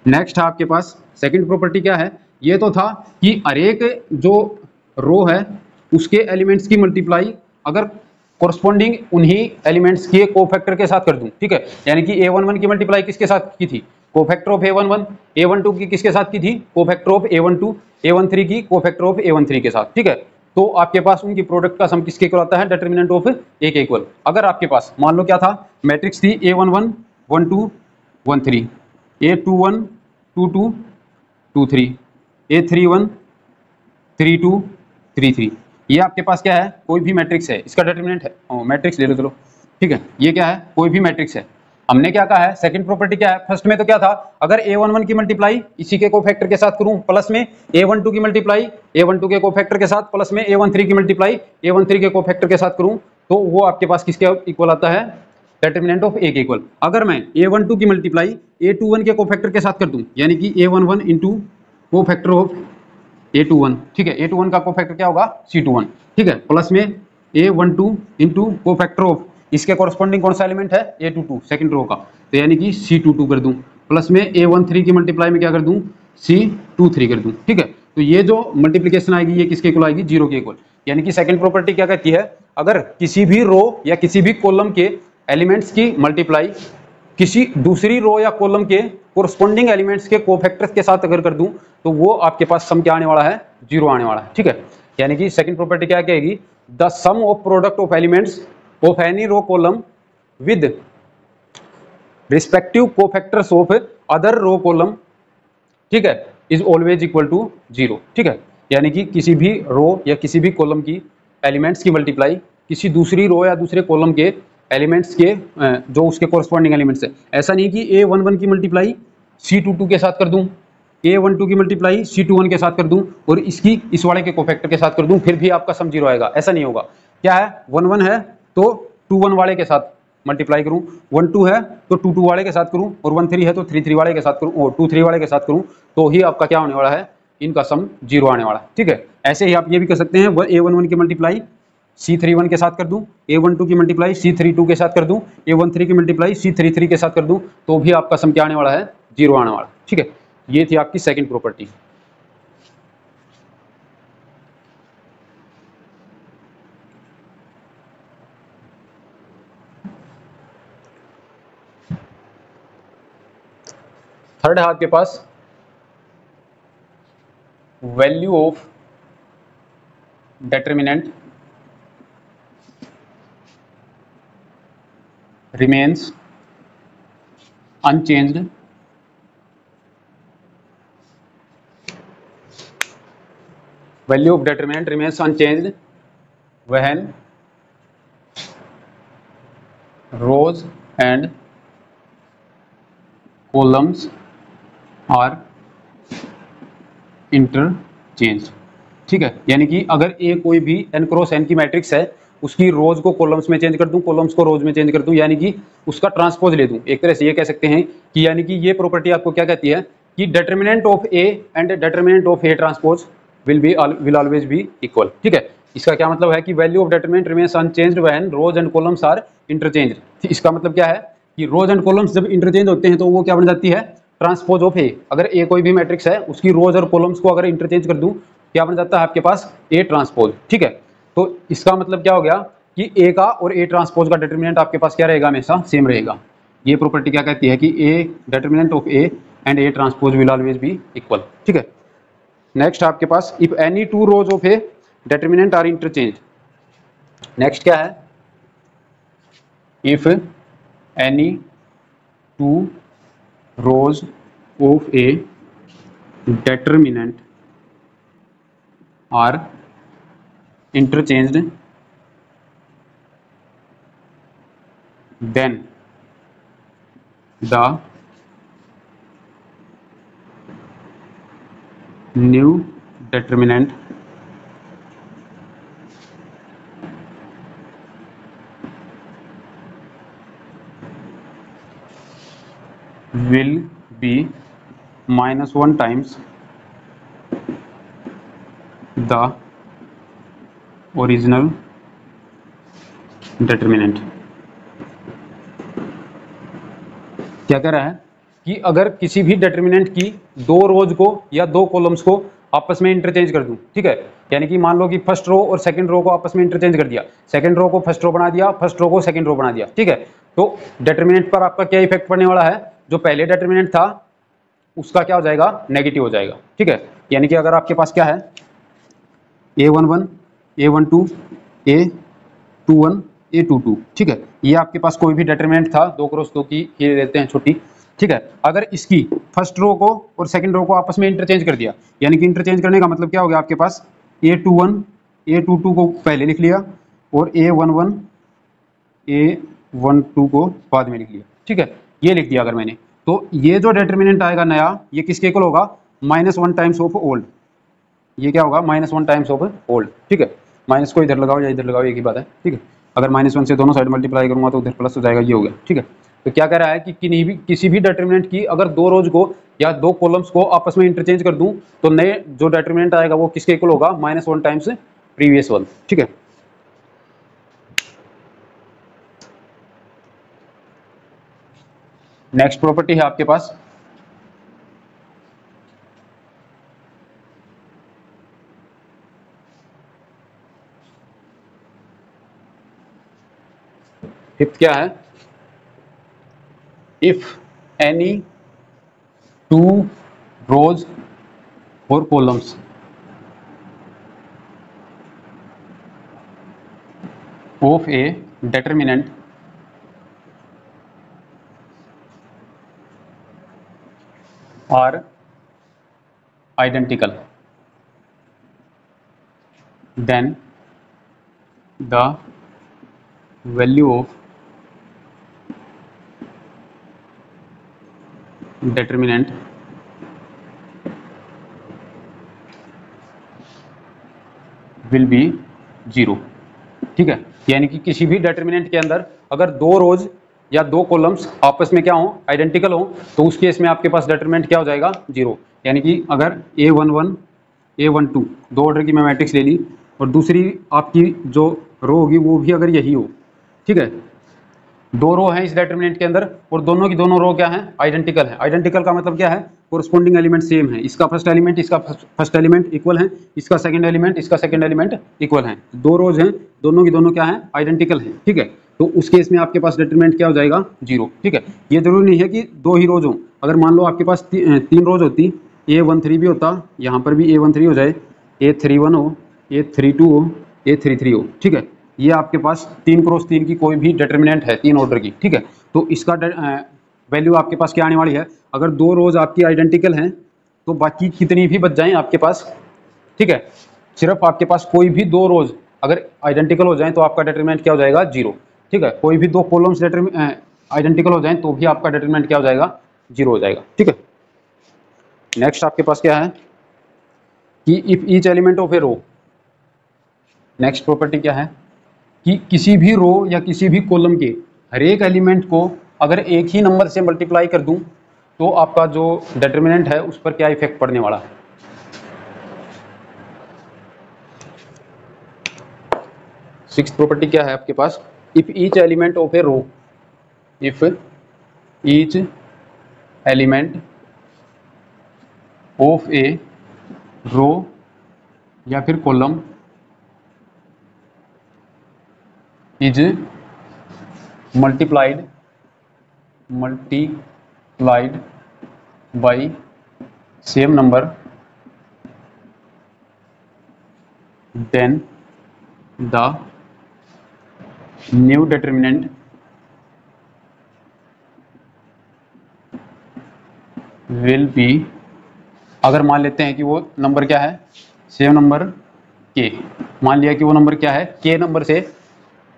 नेक्स्ट है आपके पास सेकंड प्रॉपर्टी क्या है, ये तो था कि हर एक जो रो है उसके एलिमेंट्स की मल्टीप्लाई अगर कोरस्पॉन्डिंग उन्हीं एलिमेंट्स के कोफैक्टर के साथ कर दूं। ठीक है, यानी कि A11 की मल्टीप्लाई किसके साथ की थी कोफैक्टर ऑफ A11, A12 की किसके साथ की थी कोफैक्टर ऑफ A12, A13 की कोफैक्टर ऑफ A13 के साथ। ठीक है, तो आपके पास उनकी प्रोडक्ट का सम किसके इक्वल आता है डिटरमिनेंट ऑफ A के इक्वल। अगर आपके पास मान लो क्या था मैट्रिक्स थी A11 12 13, A21 22 23, A31 32 33, ये आपके पास क्या है कोई भी मैट्रिक्स है, इसका डिटरमिनेंट है मैट्रिक्स ले लो चलो। ठीक है, ये क्या है कोई भी मैट्रिक्स है। हमने क्या कहा है सेकंड प्रॉपर्टी क्या है, फर्स्ट में तो क्या था अगर A11 की मल्टीप्लाई इसी के कोफैक्टर के साथ करूं प्लस में A12 की मल्टीप्लाई A12 के कोफैक्टर के साथ प्लस में A13 की मल्टीप्लाई A13 के कोफैक्टर के साथ करूं तो वो आपके पास किसके इक्वल आता है डिटरमिनेंट ऑफ A के इक्वल। अगर मैं A12 की मल्टीप्लाई A21 के कोफैक्टर के साथ कर दूं यानी कि A11 into cofactor of A21। ठीक है, A21 का कोफैक्टर क्या होगा C21। ठीक है, प्लस में A12 इंटू कोफैक्टर ऑफ इसके कॉरस्पॉन्डिंग कौन सा एलिमेंट है A22 सेकंड रो का, तो यानी कि C22 कर दूं, प्लस में A13 की मल्टीप्लाई में क्या कर दूं C23 कर दूं। ठीक है, तो ये जो मल्टीप्लिकेशन आएगी ये किसके इक्वल आएगी 0 के इक्वल। यानी कि सेकंड प्रॉपर्टी क्या कहती है अगर किसी भी रो या किसी भी कॉलम के एलिमेंट्स की मल्टीप्लाई किसी दूसरी रो या कॉलम के कोरस्पॉन्डिंग एलिमेंट्स के कोफैक्टर्स के साथ अगर कर दूं तो वो आपके पास सम क्या आने वाला है 0 आने वाला है। ठीक है, यानी कि सेकंड प्रॉपर्टी क्या कहेगी the sum of product of elements of any row column with respective cofactors of other row column, ठीक है, इज ऑलवेज इक्वल टू 0। ठीक है, यानी कि किसी भी रो या किसी भी कॉलम की एलिमेंट्स की मल्टीप्लाई किसी दूसरी रो या दूसरे कॉलम के एलिमेंट्स के जो उसके कोरस्पॉन्डिंग एलिमेंट्स है, ऐसा नहीं कि A11 की मल्टीप्लाई C22 के साथ कर दूं, A12 की मल्टीप्लाई C21 के साथ कर दूं और इसकी इस वाले के कोफैक्टर के साथ कर दूं फिर भी आपका सम 0 आएगा, ऐसा नहीं होगा। क्या है 11 है तो 21 वाले के साथ मल्टीप्लाई करूं, 12 है तो 22 वाले के साथ करूं और 13 है तो 33 वाले के साथ करूं और 23 वाले के साथ करूं तो ही आपका क्या होने वाला है इनका सम 0 आने वाला है। ठीक है, ऐसे ही आप ये भी कर सकते हैं A11 की मल्टीप्लाई C31 के साथ कर दूं, A12 की मल्टीप्लाई C32 के साथ कर दूं, A13 की मल्टीप्लाई C33 के साथ कर दूं तो भी आपका सम क्या आने वाला है 0 आने वाला। ठीक है, ये थी आपकी सेकंड प्रॉपर्टी। थर्ड है आपके पास value of determinant remains unchanged value of determinant remains unchanged when rows and columns are interchanged। ठीक है, यानी कि अगर A कोई भी n क्रॉस n की मैट्रिक्स है उसकी रोज को कॉलम्स में चेंज कर दूं, कॉलम्स को रोज में चेंज कर दूं, यानी कि उसका ट्रांसपोज ले दूं। एक तरह से ये कह सकते हैं कि यानी कि ये प्रॉपर्टी आपको क्या कहती है कि determinant of A and determinant of A transpose will always be equal. ठीक है, इसका क्या मतलब है कि value of determinant remains unchanged when rows and columns are interchanged. इसका मतलब क्या है कि रोज एंड कॉलम्स जब इंटरचेंज होते हैं तो वो क्या बन जाती है, ट्रांसपोज ऑफ ए। अगर ए कोई भी मैट्रिक्स है उसकी रोज और कॉलम्स को अगर इंटरचेंज कर दूं क्या बन जाता है आपके पास, ए ट्रांसपोज। ठीक है, तो इसका मतलब क्या हो गया कि ए का और ए ट्रांसपोज का डिटरमिनेंट आपके पास क्या रहेगा, हमेशा सेम रहेगा। ये प्रॉपर्टी क्या कहती है कि A determinant of A and A transpose will always be equal. ठीक है, नेक्स्ट आपके पास if any two rows of a determinant are interchange. Next क्या है, if any two rows of a determinant are interchanged, then the new determinant will be -1 times the original determinant। क्या कह रहा है कि अगर किसी भी डिटरमिनेंट की दो रोज को या दो कॉलम्स को आपस में इंटरचेंज कर दूं, ठीक है, यानी कि मान लो कि फर्स्ट रो और सेकंड रो को आपस में इंटरचेंज कर दिया, सेकंड रो को फर्स्ट रो बना दिया, फर्स्ट रो को सेकंड रो बना दिया। ठीक है, तो डिटरमिनेंट पर आपका क्या इफेक्ट पड़ने वाला है, जो पहले डिटरमिनेंट था उसका क्या हो जाएगा, नेगेटिव हो जाएगा। ठीक है, यानी कि अगर आपके पास क्या है a11 a12 a21 a22, ठीक है, ये आपके पास कोई भी डिटरमिनेंट था, 2x2 की ये लेते हैं छोटी। ठीक है, अगर इसकी फर्स्ट रो को और सेकंड रो को आपस में इंटरचेंज कर दिया, यानी कि इंटरचेंज करने का मतलब क्या हो गया, आपके पास a21 a22 को पहले लिख लिया और a11 a12 को बाद में लिख लिया। ठीक है, ये लिख दिया अगर मैंने, तो ये जो डिटरमिनेंट आएगा नया, ये किसके इक्वल होगा, -1 टाइम्स ऑफ ओल्ड। ये क्या होगा, -1 टाइम्स ऑफ ओल्ड। ठीक है, माइनस को इधर लगाओ या इधर लगाओ, एक ही बात है। ठीक है, अगर -1 से दोनों साइड मल्टीप्लाई करूंगा तो उधर प्लस हो जाएगा, ये हो गया। ठीक है, तो क्या कह रहा है कि किसी भी डिटरमिनेंट की अगर दो रोज को या दो कॉलम्स को आपस में इंटरचेंज कर दूं तो नए जो डिटरमिनेंट आएगा वो किसके इक्वल होगा, -1 टाइम्स प्रीवियस वन। ठीक है, नेक्स्ट प्रॉपर्टी है आपके पास फिफ्थ, क्या है, इफ एनी टू रोज और columns of a determinant are identical, then the value of determinant will be 0। ठीक है, यानी कि किसी भी डिटरमिनेंट के अंदर अगर दो रोज या दो कॉलम्स आपस में क्या हो, आइडेंटिकल हो, तो उस केस में आपके पास डिटरमिनेंट क्या हो जाएगा, 0। यानी कि अगर a11 a12 दो ऑर्डर की मैं मैट्रिक्स ले ली और दूसरी आपकी जो रो होगी वो भी अगर यही हो, ठीक है, दो रो हैं इस डिटरमिनेंट के अंदर और दोनों की दोनों रो क्या है, आइडेंटिकल है। आइडेंटिकल का मतलब क्या है, कोरस्पोंडिंग एलिमेंट सेम है, इसका फर्स्ट एलिमेंट इसका फर्स्ट एलिमेंट इक्वल है, इसका सेकंड एलिमेंट इसका सेकंड एलिमेंट इक्वल है, दो रोज हैं, दोनों की दोनों क्या है, आइडेंटिकल है। ठीक है, तो उस केस में आपके पास डिटरमिनेंट क्या हो जाएगा, 0। ठीक है, ये जरूरी नहीं है कि दो ही रोज हो, अगर मान लो आपके पास तीन रोज होती, a13 भी होता, यहाँ पर भी a13 हो जाए, a31 हो, a32 हो, a33 हो। ठीक है, ये आपके पास 3x3 की कोई भी डिटरमिनेंट है, तीन ऑर्डर की। ठीक है, तो इसका वैल्यू आपके पास क्या आने वाली है, अगर दो रोज आपकी आइडेंटिकल हैं तो बाकी कितनी भी बच जाएं आपके पास, ठीक है, सिर्फ आपके पास कोई भी दो रोज अगर आइडेंटिकल हो जाएं तो आपका डिटरमिनेंट क्या हो जाएगा, 0। ठीक है, कोई भी दो कॉलम्स आइडेंटिकल हो जाएं तो भी आपका डिटरमिनेंट क्या हो जाएगा, 0 हो जाएगा। ठीक है, नेक्स्ट आपके पास क्या है कि if each element of a row, next property क्या है कि किसी भी रो या किसी भी कॉलम के हर एक एलिमेंट को अगर एक ही नंबर से मल्टीप्लाई कर दूं तो आपका जो डिटर्मिनेंट है उस पर क्या इफेक्ट पड़ने वाला है। सिक्स्थ प्रॉपर्टी क्या है आपके पास, if each element of a row, if each element of a row या फिर column is multiplied by same number then the new determinant will be, अगर मान लेते हैं कि वो नंबर क्या है, सेम नंबर के, मान लिया कि वो नंबर क्या है, के नंबर से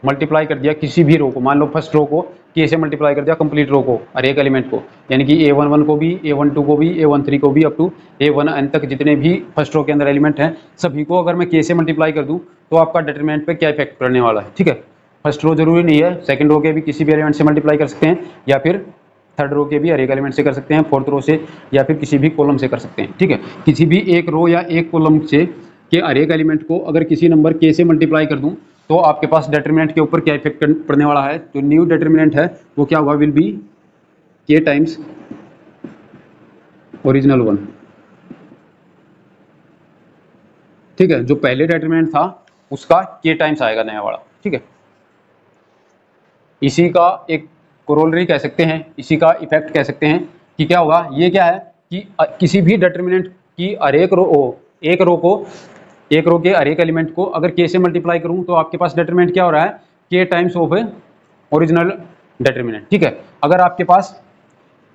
मल्टीप्लाई कर दिया किसी भी रो को, मान लो फर्स्ट रो को के से मल्टीप्लाई कर दिया कंप्लीट रो को, हर एक एलिमेंट को, यानी कि A11 को भी, A12 को भी, A13 को भी, अप टू A1n तक जितने भी फर्स्ट रो के अंदर एलिमेंट हैं सभी को अगर मैं के से मल्टीप्लाई कर दूं तो आपका डिटरमिनेंट पे क्या इफेक्ट पड़ने वाला है। ठीक है, फर्स्ट रो जरूरी नहीं है, सेकंड रो के भी किसी भी एलिमेंट से मल्टीप्लाई कर सकते हैं, या फिर थर्ड रो के भी हर एक एलिमेंट से कर सकते हैं, फोर्थ रो से या फिर किसी भी कॉलम से कर सकते हैं। ठीक है, किसी भी एक रो या एक कॉलम से के हर एक एलिमेंट को अगर किसी नंबर के से मल्टीप्लाई कर दूं तो आपके पास डिटर्मिनेंट के ऊपर क्या इफेक्ट पड़ने वाला है, जो न्यू डिटर्मिनेंट है वो क्या होगा, विल बी के टाइम्स ओरिजिनल वन। ठीक है, जो पहले डिटर्मिनेंट था उसका के टाइम्स आएगा नया वाला। ठीक है, इसी का एक कोरोलरी कह सकते हैं, इसी का इफेक्ट कह सकते हैं कि क्या होगा, ये क्या है कि किसी भी डिटर्मिनेंट की हर एक रो के हर एक एलिमेंट को अगर के से मल्टीप्लाई करूं तो आपके पास डिटर्मिनेंट क्या हो रहा है, के टाइम्स ऑफ ओरिजिनल डिटर्मिनेंट। ठीक है, अगर आपके पास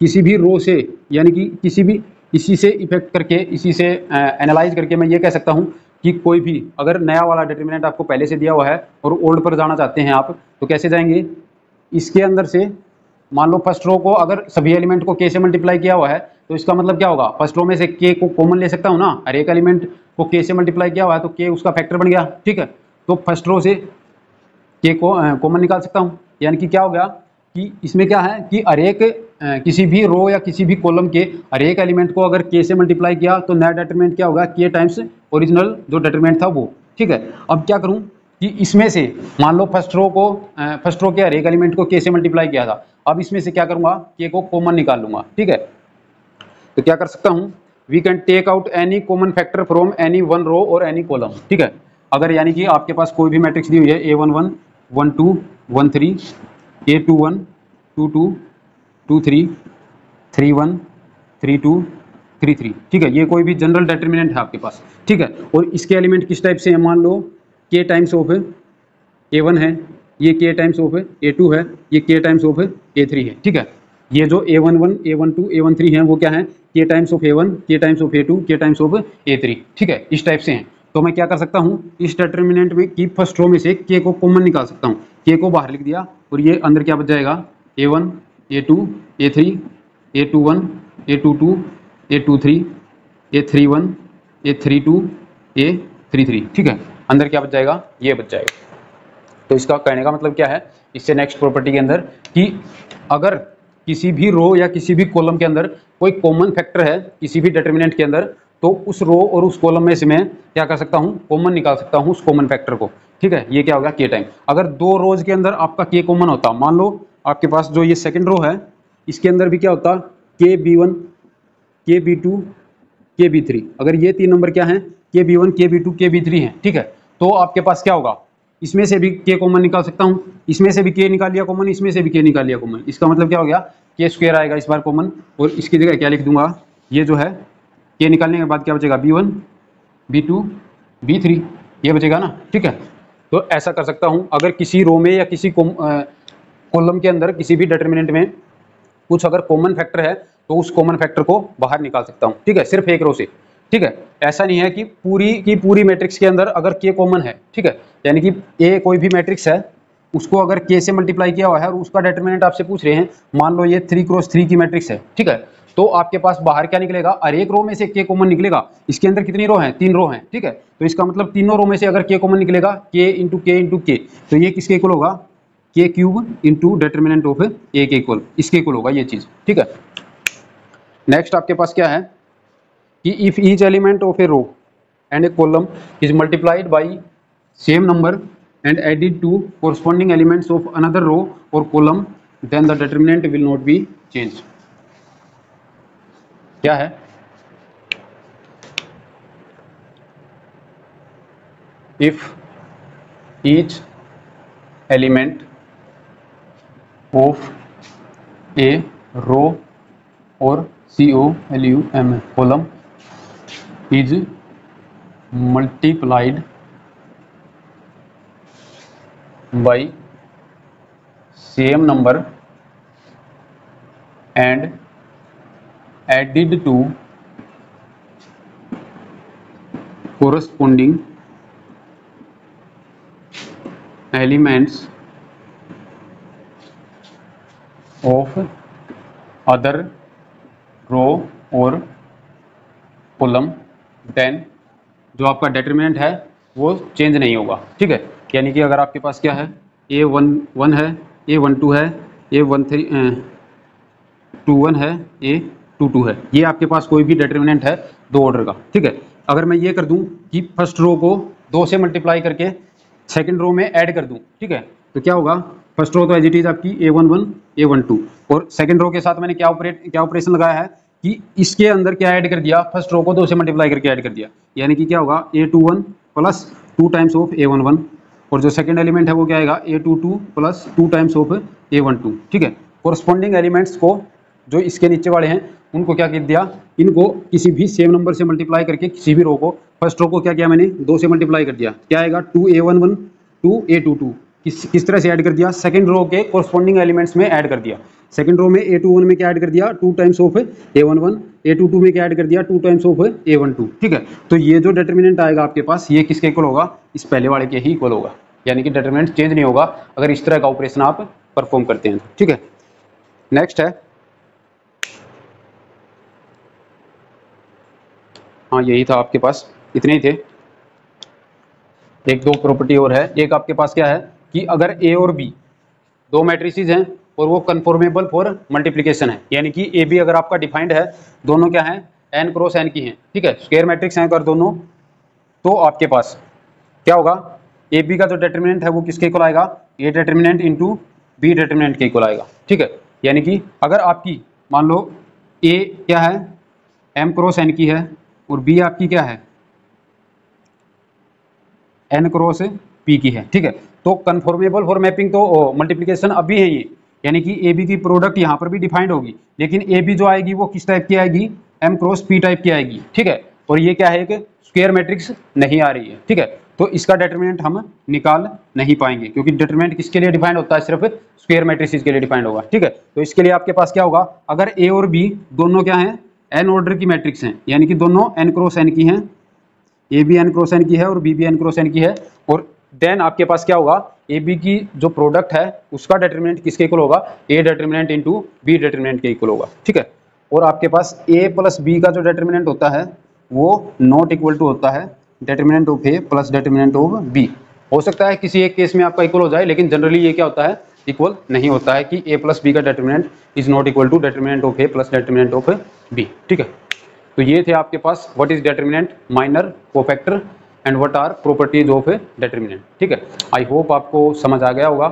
किसी भी रो से, यानी कि किसी भी इसी से इफेक्ट करके, इसी से एनालाइज करके मैं ये कह सकता हूं कि कोई भी अगर नया वाला डिटर्मिनेंट आपको पहले से दिया हुआ है और ओल्ड पर जाना चाहते हैं आप, तो कैसे जाएंगे, इसके अंदर से मान लो फर्स्ट रो को अगर सभी एलिमेंट को के से मल्टीप्लाई किया हुआ है तो इसका मतलब क्या होगा, फर्स्ट रो में से के को कॉमन ले सकता हूँ ना, हर एक एलिमेंट को के से मल्टीप्लाई किया हुआ है तो के उसका फैक्टर बन गया। ठीक है, तो फर्स्ट रो से के को कॉमन निकाल सकता हूँ, यानी कि क्या हो गया कि इसमें क्या है कि हर एक किसी भी रो या किसी भी कॉलम के हर एक एलिमेंट को अगर के से मल्टीप्लाई किया तो नया डिटरमिनेंट क्या होगा, के टाइम्स ओरिजिनल जो डिटरमिनेंट था वो। ठीक है, अब क्या करूँ कि इसमें से मान लो फर्स्ट रो के हर एक एलिमेंट को के से मल्टीप्लाई किया था, अब इसमें से क्या करूंगा, के को कॉमन निकाल लूंगा। ठीक है, तो क्या कर सकता हूं, we can take out any common factor from any one row और एनी कॉलम। ठीक है, अगर यानी कि आपके पास कोई भी मैट्रिक्स दी हुई है, A11 12 13, A21 22 23 31 32 33। ठीक है, ये कोई भी जनरल डिटर्मिनेंट है आपके पास। ठीक है, और इसके एलिमेंट किस टाइप से हैं, मान लो के टाइम्स ऑफ A1 है, ये के टाइम्स ऑफ A2 है, ये के टाइम्स ऑफ A3 है। ठीक है, ये जो A11 A12 A13 हैं वो क्या है, के टाइम्स ऑफ A1, के टाइम्स ऑफ A2, के टाइम्स ऑफ A3। ठीक है, इस टाइप से हैं, तो मैं क्या कर सकता हूँ, इस डिटर्मिनेंट में की फर्स्ट रो में से के को कॉमन निकाल सकता हूँ, के को बाहर लिख दिया और ये अंदर क्या बच जाएगा, A1 A2 A3 A21 A22 A23 A31 A32 A33। ठीक है, अंदर क्या बच जाएगा, ये बच जाएगा। तो इसका कहने का मतलब क्या है, इससे नेक्स्ट प्रॉपर्टी के अंदर कि अगर किसी भी रो या किसी भी कॉलम के अंदर कोई कॉमन फैक्टर है किसी भी डिटर्मिनेंट के अंदर, तो उस रो और उस कॉलम में से मैं क्या कर सकता हूँ, कॉमन निकाल सकता हूँ उस कॉमन फैक्टर को। ठीक है, ये क्या होगा, के टाइम। अगर दो रोज के अंदर आपका के कॉमन होता, मान लो आपके पास जो ये सेकेंड रो है इसके अंदर भी क्या होता, के B1 के B2 के B3, अगर ये तीन नंबर क्या है, के B1 के B2 के B3 हैं। ठीक है, तो आपके पास क्या होगा, इसमें से भी के कॉमन निकाल सकता हूँ, इसमें से भी के निकाल लिया कॉमन, इसमें से भी के निकाल लिया कॉमन, इसका मतलब क्या हो गया, के स्क्वायर आएगा इस बार कॉमन, और इसकी जगह क्या लिख दूंगा, ये जो है के निकालने के बाद क्या बचेगा, B1 B2 B3, ये बचेगा ना। ठीक है, तो ऐसा कर सकता हूँ, अगर किसी रो में या किसी कॉलम के अंदर किसी भी डिटर्मिनेंट में कुछ अगर कॉमन फैक्टर है तो उस कॉमन फैक्टर को बाहर निकाल सकता हूँ। ठीक है, सिर्फ एक रो से। ठीक है, ऐसा नहीं है कि पूरी की पूरी मैट्रिक्स के अंदर अगर के कॉमन है, ठीक है, यानी कि ए कोई भी मैट्रिक्स है उसको अगर के से मल्टीप्लाई किया हुआ है और उसका डिटरमिनेंट आपसे पूछ रहे हैं, मान लो ये 3 क्रॉस 3 की मैट्रिक्स है। ठीक है, तो आपके पास बाहर क्या निकलेगा, हर एक रो में से k कॉमन निकलेगा। इसके अंदर कितनी रो हैं, 3 रो हैं, ठीक है। तो इसका मतलब तीनों रो में से अगर k कॉमन निकलेगा, k इंटू k, तो ये किसके इक्वल होगा, k cube into determinant of a के इक्वल, इसके इक्वल होगा ये चीज, ठीक है। नेक्स्ट आपके पास क्या है कि if each element of a row and a column is multiplied by same number and added to corresponding elements of another row or column, then the determinant will not be changed. क्या है, if each element of a row or column is multiplied by same number and added to corresponding elements of other row or column, then जो आपका determinant है वो change नहीं होगा, ठीक है। यानी कि अगर आपके पास क्या है, A11 है, A12 है, A21 है, A22 है, ये आपके पास कोई भी डिटरमिनेंट है 2 ऑर्डर का, ठीक है। अगर मैं ये कर दूं कि फर्स्ट रो को 2 से मल्टीप्लाई करके सेकंड रो में ऐड कर दूं, ठीक है, तो क्या होगा, फर्स्ट रो तो एज इट इज आपकी A11 A12, और सेकंड रो के साथ मैंने क्या ऑपरेशन लगाया है कि इसके अंदर क्या ऐड कर दिया, फर्स्ट रो को 2 से मल्टीप्लाई करके ऐड कर दिया, यानी कि क्या होगा A21 plus 2 times of A11, और जो सेकंड एलिमेंट है वो क्या आएगा, A22 plus 2 times of A12, ठीक है। कोरस्पॉन्डिंग एलिमेंट्स को जो इसके नीचे वाले हैं उनको क्या कर दिया, इनको किसी भी सेम नंबर से मल्टीप्लाई करके किसी भी रो को, फर्स्ट रो को क्या किया मैंने 2 से मल्टीप्लाई कर दिया, क्या आएगा 2A11 2A22, किस तरह से ऐड कर दिया, सेकंड रो के कोरस्पॉन्डिंग एलिमेंट्स में ऐड कर दिया। सेकंड रो में A21 में क्या ऐड कर दिया 2 टाइम्स ऑफ A11, A22 में क्या ऐड कर दिया 2 टाइम्स ऑफ A12, ठीक है। तो ये जो डिटरमिनेंट आएगा आपके पास, ये किसके इक्वल होगा, इस पहले वाले के ही इक्वल होगा, यानी कि डिटरमिनेंट चेंज नहीं होगा अगर इस तरह का ऑपरेशन आप परफॉर्म करते हैं, ठीक है। नेक्स्ट है, हाँ यही था आपके पास, इतने ही थे। एक दो प्रॉपर्टी और है, एक आपके पास क्या है कि अगर A और B दो मैट्रिसेस हैं और वो कन्फॉर्मेबल फॉर मल्टीप्लिकेशन है, यानी कि ए बी अगर आपका डिफाइंड है, दोनों क्या हैं n क्रॉस n की हैं, ठीक है, स्क्वायर मैट्रिक्स हैं अगर दोनों, तो आपके पास क्या होगा, ए बी का जो डिटरमिनेंट है वो किसके इक्वल आएगा, ए डिटरमिनेंट इंटू बी डिटरमिनेंट के इक्वल आएगा, ठीक है। यानी कि अगर आपकी मान लो ए क्या है m क्रॉस n की है और बी आपकी क्या है n क्रॉस p की है, ठीक है। तो कन्फॉर्मेबल फॉर मैपिंग तो मल्टीप्लिकेशन अभी है ये, यानी कि ए बी की प्रोडक्ट यहाँ पर भी डिफाइंड होगी, लेकिन ए बी जो आएगी वो किस टाइप की आएगी, m क्रॉस p टाइप की आएगी, ठीक है। और ये क्या है कि स्क्वायर मैट्रिक्स नहीं आ रही है, ठीक है। तो इसका डिटरमिनेंट हम निकाल नहीं पाएंगे, क्योंकि डिटरमिनेंट किसके लिए डिफाइंड होता है, सिर्फ स्क्वायर मैट्रिसेस के लिए डिफाइंड होगा, ठीक है। तो इसके लिए आपके पास क्या होगा, अगर ए और बी दोनों क्या हैं n ऑर्डर की मैट्रिक्स हैं, यानी कि दोनों n क्रॉस n की हैं, A B n cross n की है और बी भी n क्रॉस n की है, और देन आपके पास क्या होगा, ए बी की जो प्रोडक्ट है उसका डिटरमिनेंट किसके इक्वल होगा, ए डिटरमिनेंट इंटू बी डिटरमिनेंट के इक्वल होगा, ठीक है। और आपके पास ए प्लस बी का जो डिटरमिनेंट होता है वो नॉट इक्वल टू होता है determinant of A plus determinant of B. हो सकता है किसी एक केस में आपका इक्वल हो जाए, लेकिन जनरली ये क्या होता है, इक्वल नहीं होता है कि ए प्लस बी का determinant is not equal to determinant of A plus determinant of B, ठीक है। तो ये थे आपके पास what is determinant, minor, cofactor and what are properties of a determinant, ठीक है। आई होप आपको समझ आ गया होगा।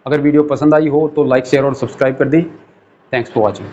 अगर वीडियो पसंद आई हो तो लाइक शेयर और सब्सक्राइब कर दी। Thanks for watching.